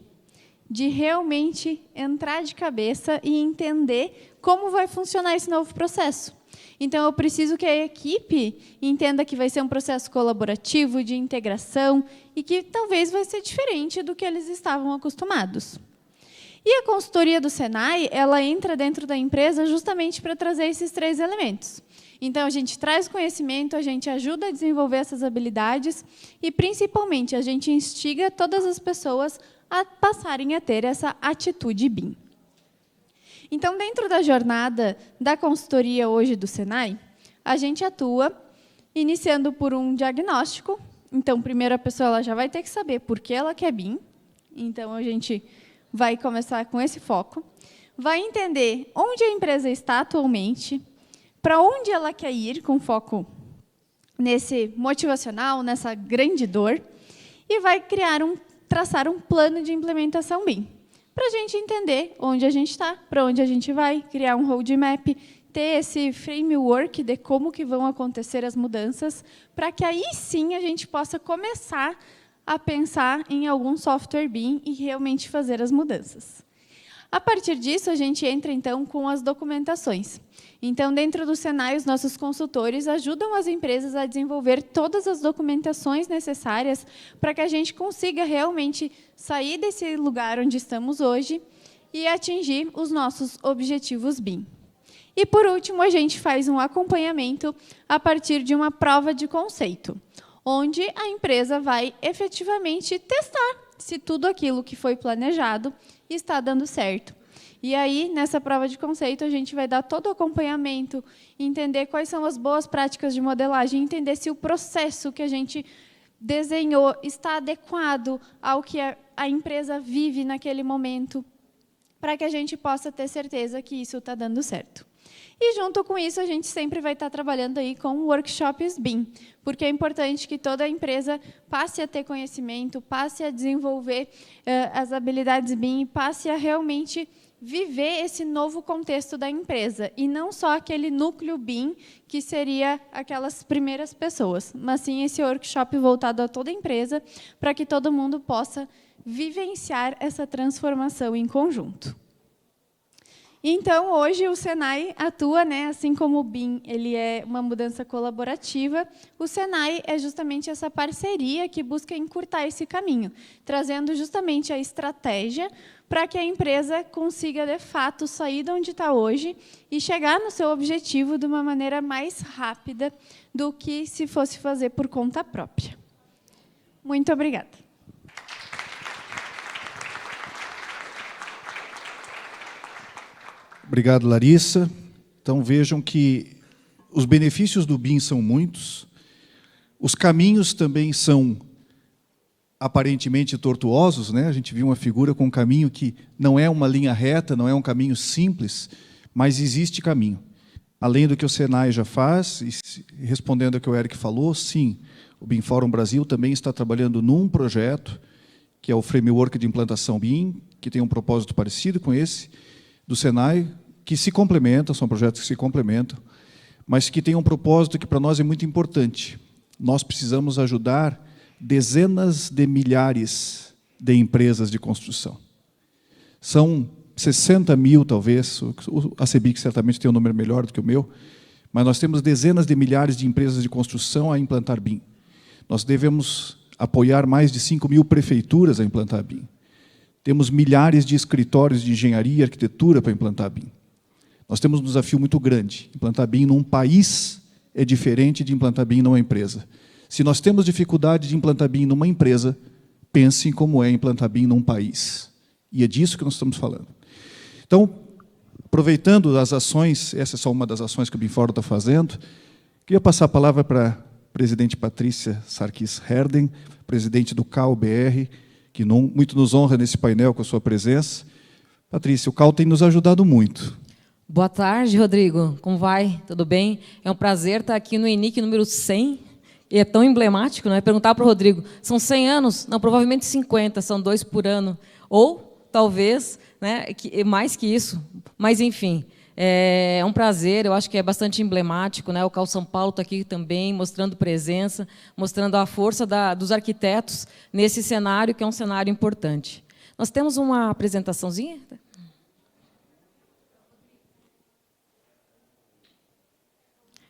de realmente entrar de cabeça e entender como vai funcionar esse novo processo. Então, eu preciso que a equipe entenda que vai ser um processo colaborativo, de integração, e que talvez vai ser diferente do que eles estavam acostumados. E a consultoria do Senai, ela entra dentro da empresa justamente para trazer esses 3 elementos. Então, a gente traz conhecimento, a gente ajuda a desenvolver essas habilidades e, principalmente, a gente instiga todas as pessoas a passarem a ter essa atitude BIM. Então, dentro da jornada da consultoria hoje do Senai, a gente atua iniciando por um diagnóstico. Então, primeiro a pessoa ela já vai ter que saber por que ela quer BIM. Então, a gente vai começar com esse foco. Vai entender onde a empresa está atualmente, para onde ela quer ir, com foco nesse motivacional, nessa grande dor, e vai traçar um plano de implementação BIM, para a gente entender onde a gente está, para onde a gente vai, criar um roadmap, ter esse framework de como que vão acontecer as mudanças, para que aí sim a gente possa começar a pensar em algum software BIM e realmente fazer as mudanças. A partir disso, a gente entra, então, com as documentações. Então, dentro do Senai, os nossos consultores ajudam as empresas a desenvolver todas as documentações necessárias para que a gente consiga realmente sair desse lugar onde estamos hoje e atingir os nossos objetivos BIM. E, por último, a gente faz um acompanhamento a partir de uma prova de conceito, onde a empresa vai efetivamente testar se tudo aquilo que foi planejado está dando certo. E aí, nessa prova de conceito, a gente vai dar todo o acompanhamento, entender quais são as boas práticas de modelagem, entender se o processo que a gente desenhou está adequado ao que a empresa vive naquele momento, para que a gente possa ter certeza que isso está dando certo. E, junto com isso, a gente sempre vai estar trabalhando aí com workshops BIM, porque é importante que toda empresa passe a ter conhecimento, passe a desenvolver as habilidades BIM e passe a realmente viver esse novo contexto da empresa, e não só aquele núcleo BIM, que seria aquelas primeiras pessoas, mas sim esse workshop voltado a toda a empresa, para que todo mundo possa vivenciar essa transformação em conjunto. Então, hoje, o Senai atua, assim como o BIM ele é uma mudança colaborativa, o Senai é justamente essa parceria que busca encurtar esse caminho, trazendo justamente a estratégia para que a empresa consiga, de fato, sair de onde está hoje e chegar no seu objetivo de uma maneira mais rápida do que se fosse fazer por conta própria. Muito obrigada. Obrigado, Larissa. Então, vejam que os benefícios do BIM são muitos, os caminhos também são aparentemente tortuosos, né? A gente viu uma figura com um caminho que não é uma linha reta, não é um caminho simples, mas existe caminho. Além do que o Senai já faz, e respondendo ao que o Eric falou, sim, o BIM Fórum Brasil também está trabalhando num projeto, que é o Framework de Implantação BIM, que tem um propósito parecido com esse, do Senai, que se complementam, são projetos que se complementam, mas que têm um propósito que para nós é muito importante. Nós precisamos ajudar dezenas de milhares de empresas de construção. São 60 mil, talvez, a CEBIC certamente tem um número melhor do que o meu, mas nós temos dezenas de milhares de empresas de construção a implantar BIM. Nós devemos apoiar mais de 5 mil prefeituras a implantar BIM. Temos milhares de escritórios de engenharia e arquitetura para implantar BIM. Nós temos um desafio muito grande. Implantar BIM num país é diferente de implantar BIM numa empresa. Se nós temos dificuldade de implantar BIM numa empresa, pensem como é implantar BIM num país. E é disso que nós estamos falando. Então, aproveitando as ações, essa é só uma das ações que o BIM Fórum está fazendo, queria passar a palavra para a presidente Patrícia Sarkis Herden, presidente do CAU-BR, que muito nos honra nesse painel com a sua presença. Patrícia, o CAU tem nos ajudado muito. Boa tarde, Rodrigo. Como vai? Tudo bem? É um prazer estar aqui no ENIC número 100, e é tão emblemático, não é? Perguntar para o Rodrigo, são 100 anos? Não, provavelmente 50, são 2 por ano. Ou, talvez, mais que isso. Mas, enfim, é um prazer, eu acho que é bastante emblemático, né? O CAU São Paulo está aqui também, mostrando presença, mostrando a força dos arquitetos nesse cenário, que é um cenário importante. Nós temos uma apresentaçãozinha?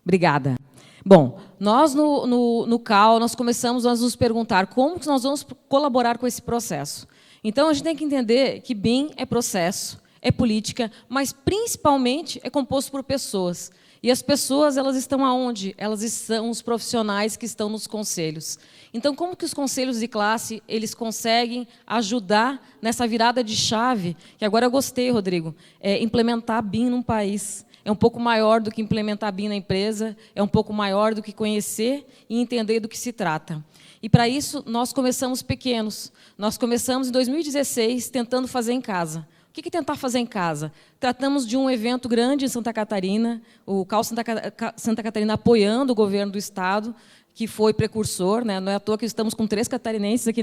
Obrigada. Bom, nós no CAU, nós começamos a nos perguntar como que nós vamos colaborar com esse processo. Então, a gente tem que entender que BIM é processo, é política, mas, principalmente, é composto por pessoas. E as pessoas, elas estão aonde? Elas são os profissionais que estão nos conselhos. Então, como que os conselhos de classe eles conseguem ajudar nessa virada de chave? Que agora eu gostei, Rodrigo, implementar BIM num país. É um pouco maior do que implementar BIM na empresa, é um pouco maior do que conhecer e entender do que se trata. E, para isso, nós começamos pequenos. Nós começamos, em 2016, tentando fazer em casa. O que é tentar fazer em casa? Tratamos de um evento grande em Santa Catarina, o CAU Santa Catarina apoiando o governo do Estado, que foi precursor, né? Não é à toa que estamos com 3 catarinenses aqui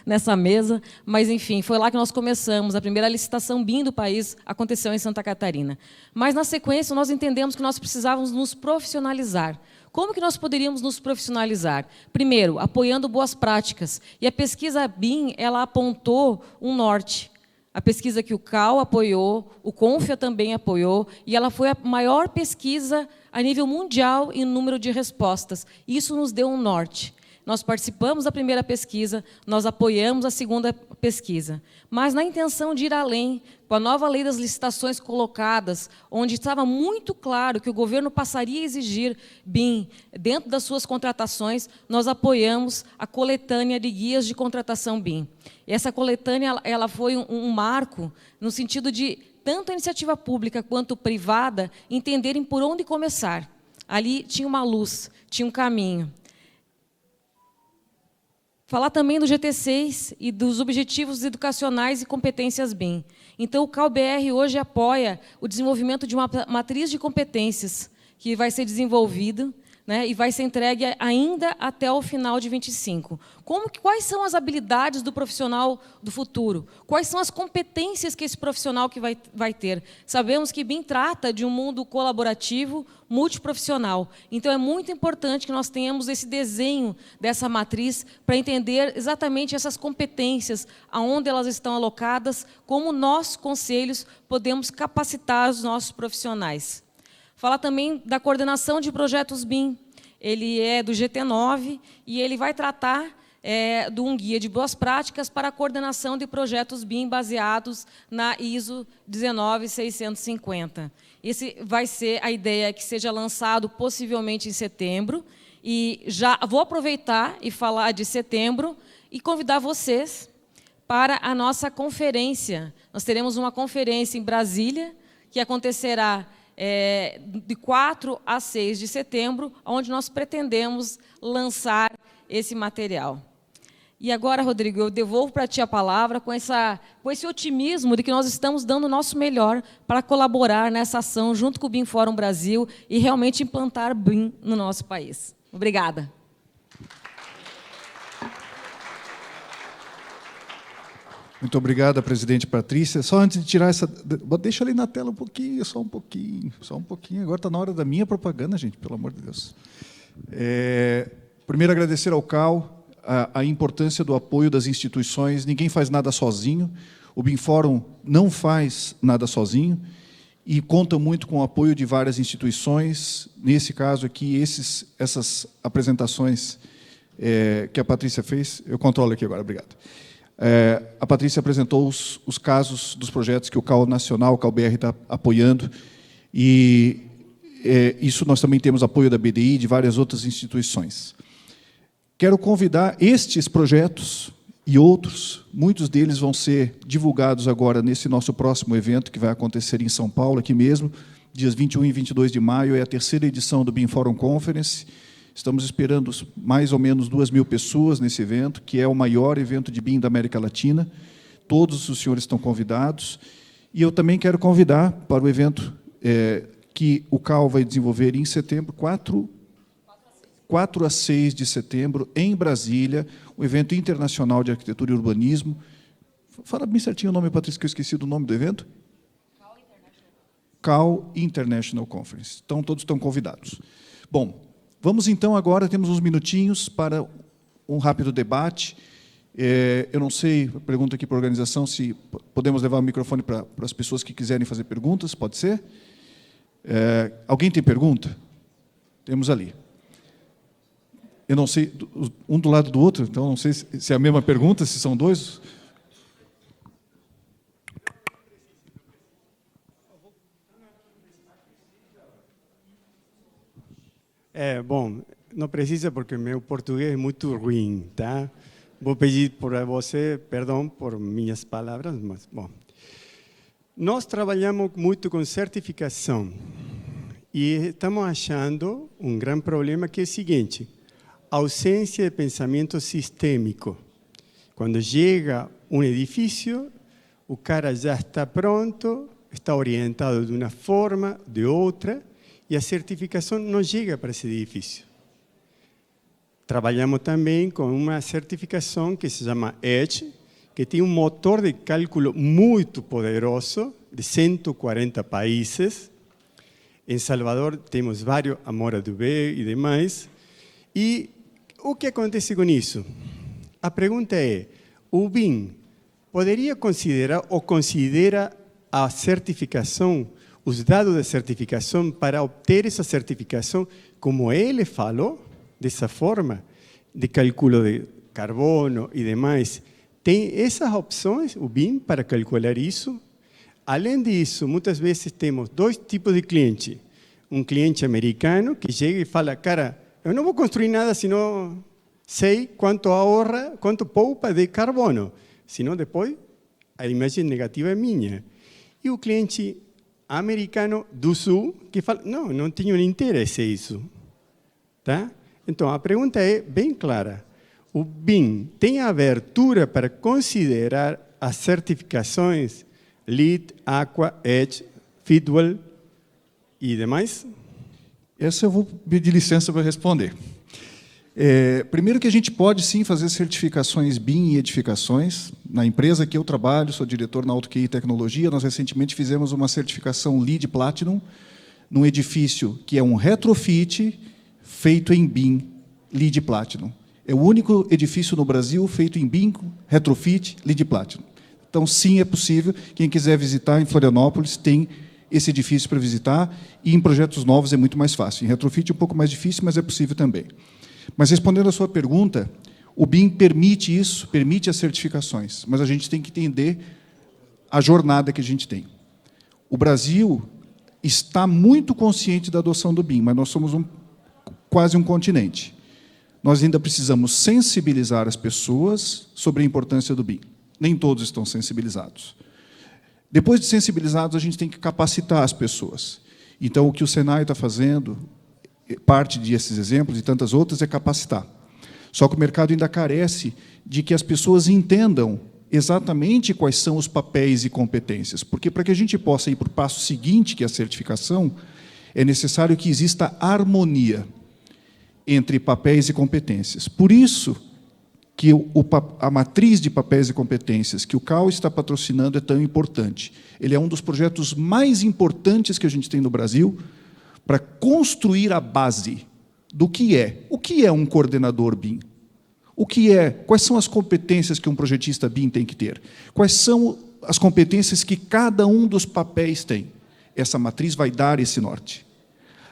nessa mesa, mas, enfim, foi lá que nós começamos. A primeira licitação BIM do país aconteceu em Santa Catarina. Mas, na sequência, nós entendemos que nós precisávamos nos profissionalizar. Como que nós poderíamos nos profissionalizar? Primeiro, apoiando boas práticas. E a pesquisa BIM, ela apontou um norte. A pesquisa que o CAL apoiou, o CONFIA também apoiou, e ela foi a maior pesquisa a nível mundial em número de respostas. Isso nos deu um norte. Nós participamos da primeira pesquisa, nós apoiamos a segunda pesquisa. Mas, na intenção de ir além, com a nova lei das licitações colocadas, onde estava muito claro que o governo passaria a exigir BIM dentro das suas contratações, nós apoiamos a coletânea de guias de contratação BIM. E essa coletânea ela foi um marco no sentido de tanto a iniciativa pública quanto privada entenderem por onde começar. Ali tinha uma luz, tinha um caminho. Falar também do GT6 e dos objetivos educacionais e competências BIM. Então, o CAL-BR hoje apoia o desenvolvimento de uma matriz de competências que vai ser desenvolvida, né, e vai ser entregue ainda até o final de 25. Quais são as habilidades do profissional do futuro? Quais são as competências que esse profissional que vai ter? Sabemos que BIM trata de um mundo colaborativo, multiprofissional. Então, é muito importante que nós tenhamos esse desenho dessa matriz para entender exatamente essas competências, aonde elas estão alocadas, como nós, conselhos, podemos capacitar os nossos profissionais. Falar também da coordenação de projetos BIM. Ele é do GT9 e ele vai tratar de um guia de boas práticas para a coordenação de projetos BIM baseados na ISO 19650. Esse vai ser a ideia que seja lançado possivelmente em setembro. E já vou aproveitar e falar de setembro e convidar vocês para a nossa conferência. Nós teremos uma conferência em Brasília, que acontecerá de 4 a 6 de setembro, onde nós pretendemos lançar esse material. E agora, Rodrigo, eu devolvo para ti a palavra com esse otimismo de que nós estamos dando o nosso melhor para colaborar nessa ação junto com o BIM Fórum Brasil e realmente implantar BIM no nosso país. Obrigada. Muito obrigado, presidente Patrícia. Só antes de tirar essa... Deixa ali na tela um pouquinho, só um pouquinho. Agora está na hora da minha propaganda, gente, pelo amor de Deus. Primeiro, agradecer ao CAL a importância do apoio das instituições. Ninguém faz nada sozinho. O BIM Fórum não faz nada sozinho e conta muito com o apoio de várias instituições. Nesse caso aqui, essas apresentações que a Patrícia fez... Eu controlo aqui agora, obrigado. A Patrícia apresentou os casos dos projetos que o CAL Nacional, o CAL-BR, está apoiando, e isso nós também temos apoio da BDI e de várias outras instituições. Quero convidar estes projetos e outros, muitos deles vão ser divulgados agora nesse nosso próximo evento, que vai acontecer em São Paulo, aqui mesmo, dias 21 e 22 de maio, é a 3ª edição do BIM Forum Conference. Estamos esperando mais ou menos 2.000 pessoas nesse evento, que é o maior evento de BIM da América Latina. Todos os senhores estão convidados. E eu também quero convidar para o evento que o CAL vai desenvolver em setembro, 4 a 6 de setembro, em Brasília, o evento internacional de arquitetura e urbanismo. Fala bem certinho o nome, Patrícia, que eu esqueci do nome do evento. CAL International Conference. Então, todos estão convidados. Bom, vamos, então, agora, temos uns minutinhos para um rápido debate. Eu não sei, pergunto aqui para a organização, se podemos levar o microfone para as pessoas que quiserem fazer perguntas, pode ser? Alguém tem pergunta? Temos ali. Eu não sei, um do lado do outro, então não sei se é a mesma pergunta, se são dois. Bom, não precisa porque meu português é muito ruim, tá? Vou pedir para você perdão por minhas palavras, mas, bom. Nós trabalhamos muito com certificação e estamos achando um grande problema que é o seguinte, ausência de pensamento sistêmico. Quando chega um edifício, o cara já está pronto, está orientado de uma forma, de outra, e a certificação não chega para esse edifício. trabalhamos também com uma certificação que se chama EDGE, que tem um motor de cálculo muito poderoso, de 140 países. Em Salvador temos vários, Amora do B e demais. E o que acontece com isso? A pergunta é, o BIM poderia considerar ou considera a certificação, os dados de certificação para obter essa certificação, como ele falou, dessa forma, de cálculo de carbono e demais? Tem essas opções, o BIM, para calcular isso? Além disso, muitas vezes temos dois tipos de cliente. Um cliente americano que chega e fala, cara, eu não vou construir nada se não sei quanto ahorra, quanto poupa de carbono. Senão depois a imagem negativa é minha. E o cliente americano do Sul que fala, não tenho interesse nisso. Tá? Então, a pergunta é bem clara. O BIM tem abertura para considerar as certificações LEED, Aqua, EDGE, Fitwel e demais? Essa eu vou pedir licença para responder. Primeiro que a gente pode, sim, fazer certificações BIM e edificações. Na empresa que eu trabalho, sou diretor na AutoQI Tecnologia, nós recentemente fizemos uma certificação LEED Platinum num edifício que é um retrofit feito em BIM LEED Platinum. É o único edifício no Brasil feito em BIM, retrofit, LEED Platinum. Então, sim, é possível. Quem quiser visitar em Florianópolis, tem esse edifício para visitar, e em projetos novos é muito mais fácil. Em retrofit é um pouco mais difícil, mas é possível também. Mas, respondendo à sua pergunta, o BIM permite isso, permite as certificações, mas a gente tem que entender a jornada que a gente tem. O Brasil está muito consciente da adoção do BIM, mas nós somos quase um continente. Nós ainda precisamos sensibilizar as pessoas sobre a importância do BIM. Nem todos estão sensibilizados. Depois de sensibilizados, a gente tem que capacitar as pessoas. Então, o que o Senai está fazendo, parte desses exemplos e tantas outras, é capacitar. Só que o mercado ainda carece de que as pessoas entendam exatamente quais são os papéis e competências. Porque, para que a gente possa ir para o passo seguinte, que é a certificação, é necessário que exista harmonia entre papéis e competências. Por isso que a matriz de papéis e competências que o CAL está patrocinando é tão importante. Ele é um dos projetos mais importantes que a gente tem no Brasil para construir a base do que é. O que é um coordenador BIM? Quais são as competências que um projetista BIM tem que ter? Quais são as competências que cada um dos papéis tem? Essa matriz vai dar esse norte.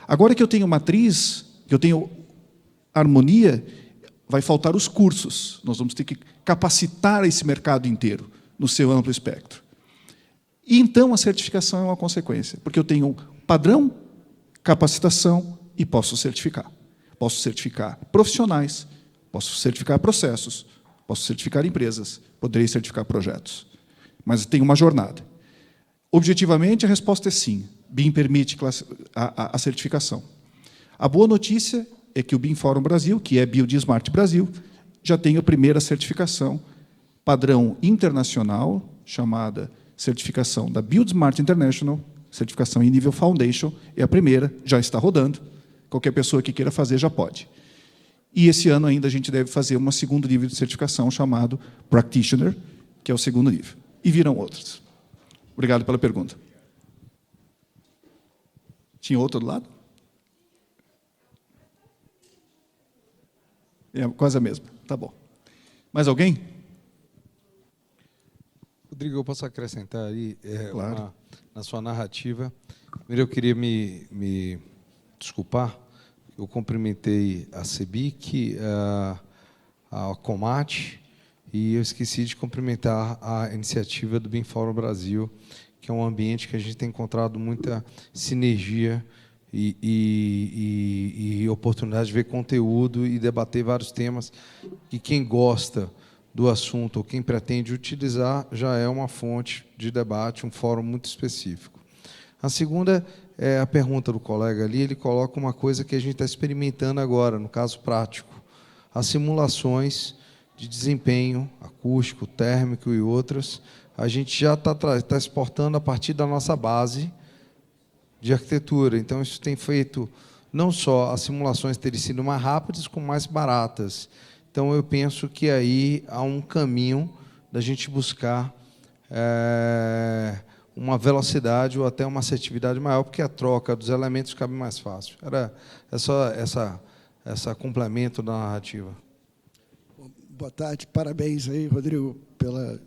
Agora que eu tenho matriz, que eu tenho harmonia, vai faltar os cursos. Nós vamos ter que capacitar esse mercado inteiro, no seu amplo espectro. E, então, a certificação é uma consequência, porque eu tenho padrão, capacitação e posso certificar. Posso certificar profissionais, posso certificar processos, posso certificar empresas, poderei certificar projetos. Mas tem uma jornada. Objetivamente, a resposta é sim. BIM permite a certificação. A boa notícia é que o BIM Fórum Brasil, que é Build Smart Brasil, já tem a primeira certificação padrão internacional, chamada certificação da Build Smart International, certificação em nível Foundation, é a primeira, já está rodando. Qualquer pessoa que queira fazer já pode. E esse ano ainda a gente deve fazer um segundo nível de certificação chamado Practitioner, que é o segundo nível. E virão outros. Obrigado pela pergunta. Tinha outro do lado? É quase a mesma. Tá bom. Mais alguém? Rodrigo, eu posso acrescentar aí Claro. na sua narrativa. Primeiro, eu queria me desculpar. Eu cumprimentei a CEBIC, a Comate, e eu esqueci de cumprimentar a iniciativa do BIM Fórum Brasil, que é um ambiente que a gente tem encontrado muita sinergia e oportunidade de ver conteúdo e debater vários temas, e quem gosta do assunto ou quem pretende utilizar já é uma fonte de debate, um fórum muito específico. A segunda é a pergunta do colega ali, ele coloca uma coisa que a gente está experimentando agora, no caso prático, as simulações de desempenho acústico, térmico e outras, a gente já está exportando a partir da nossa base de arquitetura. Então, isso tem feito não só as simulações terem sido mais rápidas, como mais baratas. Então, eu penso que aí há um caminho da gente buscar uma velocidade ou até uma assertividade maior, porque a troca dos elementos cabe mais fácil. É só essa complemento da narrativa. Boa tarde, parabéns aí, Rodrigo, pela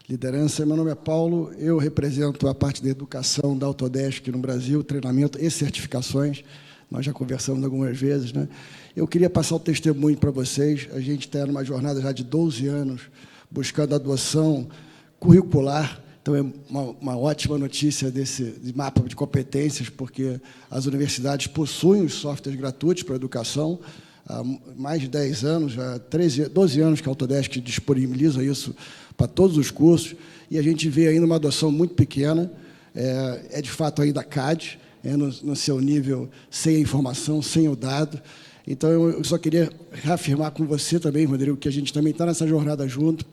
liderança. Meu nome é Paulo, eu represento a parte da educação da Autodesk no Brasil, treinamento e certificações. Nós já conversamos algumas vezes, né? Eu queria passar o testemunho para vocês. A gente está numa jornada já de 12 anos, buscando a adoção curricular. Então, é uma ótima notícia de mapa de competências, porque as universidades possuem os softwares gratuitos para a educação. Há mais de 10 anos, já 12 anos que a Autodesk disponibiliza isso para todos os cursos, e a gente vê ainda uma adoção muito pequena, de fato ainda CAD, no seu nível, sem a informação, sem o dado. Então, eu só queria reafirmar com você também, Rodrigo, que a gente também está nessa jornada junto,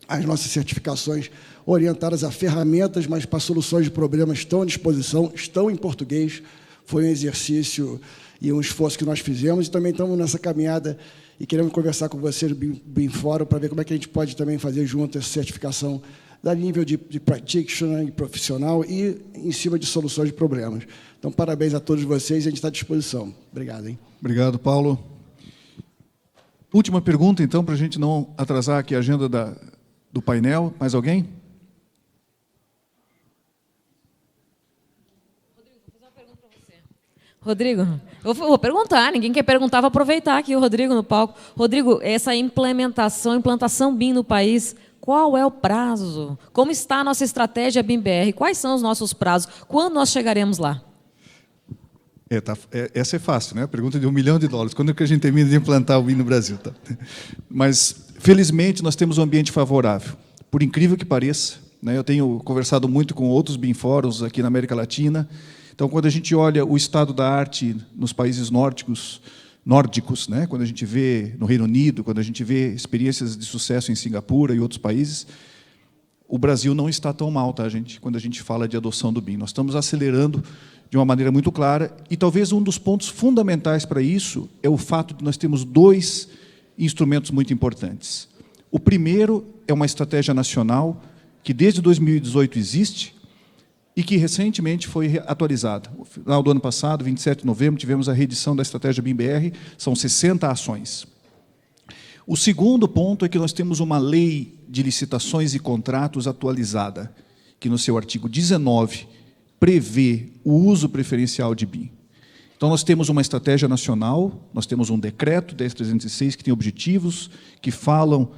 as nossas certificações orientadas a ferramentas, mas para soluções de problemas estão à disposição, estão em português. Foi um exercício e um esforço que nós fizemos, e também estamos nessa caminhada e queremos conversar com vocês do BIM Fórum para ver como é que a gente pode também fazer junto essa certificação da nível de practitioner e profissional e em cima de soluções de problemas. Então, parabéns a todos vocês e a gente está à disposição. Obrigado, hein? Obrigado, Paulo. Última pergunta, então, para a gente não atrasar aqui a agenda do painel. Mais alguém? Rodrigo, eu vou perguntar, ninguém quer perguntar, vou aproveitar aqui o Rodrigo no palco. Rodrigo, essa implantação BIM no país, qual é o prazo? Como está a nossa estratégia BIM-BR? Quais são os nossos prazos? Quando nós chegaremos lá? Essa é fácil, né? Pergunta de $1 milhão. Quando é que a gente termina de implantar o BIM no Brasil? Tá? Mas, felizmente, nós temos um ambiente favorável. Por incrível que pareça, né? Eu tenho conversado muito com outros BIM fóruns aqui na América Latina. Então, quando a gente olha o estado da arte nos países nórdicos, né? Quando a gente vê no Reino Unido, quando a gente vê experiências de sucesso em Singapura e outros países, o Brasil não está tão mal, tá, gente? Quando a gente fala de adoção do BIM. Nós estamos acelerando de uma maneira muito clara, e talvez um dos pontos fundamentais para isso é o fato de nós termos 2 instrumentos muito importantes. O primeiro é uma estratégia nacional que desde 2018 existe, e que recentemente foi atualizada. No final do ano passado, 27 de novembro, tivemos a reedição da estratégia BIM-BR, são 60 ações. O segundo ponto é que nós temos uma lei de licitações e contratos atualizada, que no seu artigo 19 prevê o uso preferencial de BIM. Então, nós temos uma estratégia nacional, nós temos um decreto 10.306 que tem objetivos que falam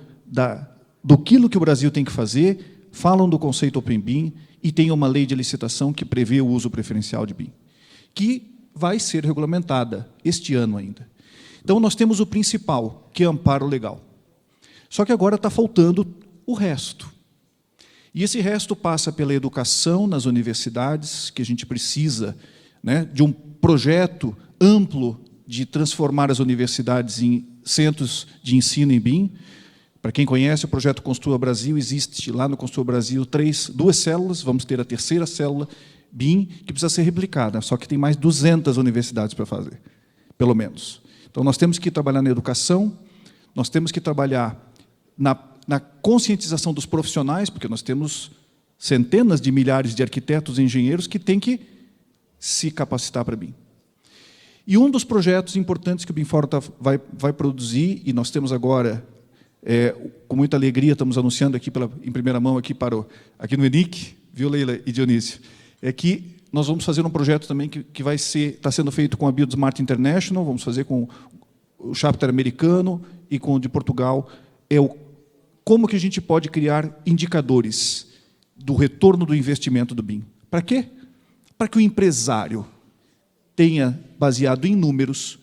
do que o Brasil tem que fazer, falam do conceito Open BIM, e tem uma lei de licitação que prevê o uso preferencial de BIM, que vai ser regulamentada este ano ainda. Então, nós temos o principal, que é amparo legal. Só que agora está faltando o resto. E esse resto passa pela educação nas universidades, que a gente precisa, né, de um projeto amplo de transformar as universidades em centros de ensino em BIM. Para quem conhece o projeto Construa Brasil, existe lá no Construa Brasil 2 células, vamos ter a 3ª célula BIM, que precisa ser replicada, só que tem mais 200 universidades para fazer, pelo menos. Então, nós temos que trabalhar na educação, nós temos que trabalhar na conscientização dos profissionais, porque nós temos centenas de milhares de arquitetos e engenheiros que têm que se capacitar para BIM. E um dos projetos importantes que o BIM Fórum vai produzir, e nós temos agora... com muita alegria, estamos anunciando aqui em primeira mão aqui aqui no ENIC, viu, Leila e Dionísio, é que nós vamos fazer um projeto também que está sendo feito com a Build Smart International, vamos fazer com o chapter americano e com o de Portugal, como que a gente pode criar indicadores do retorno do investimento do BIM. Para quê? Para que o empresário tenha, baseado em números,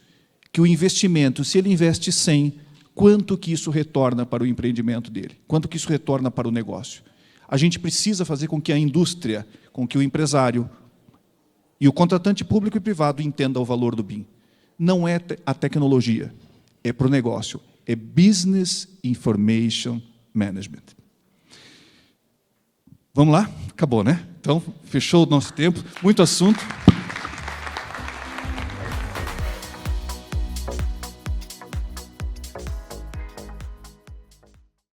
que o investimento, se ele investe 100, quanto que isso retorna para o empreendimento dele, quanto que isso retorna para o negócio. A gente precisa fazer com que a indústria, com que o empresário e o contratante público e privado entendam o valor do BIM. Não é a tecnologia, é para o negócio, é Business Information Management. Vamos lá? Acabou, né? Então, fechou o nosso tempo, muito assunto.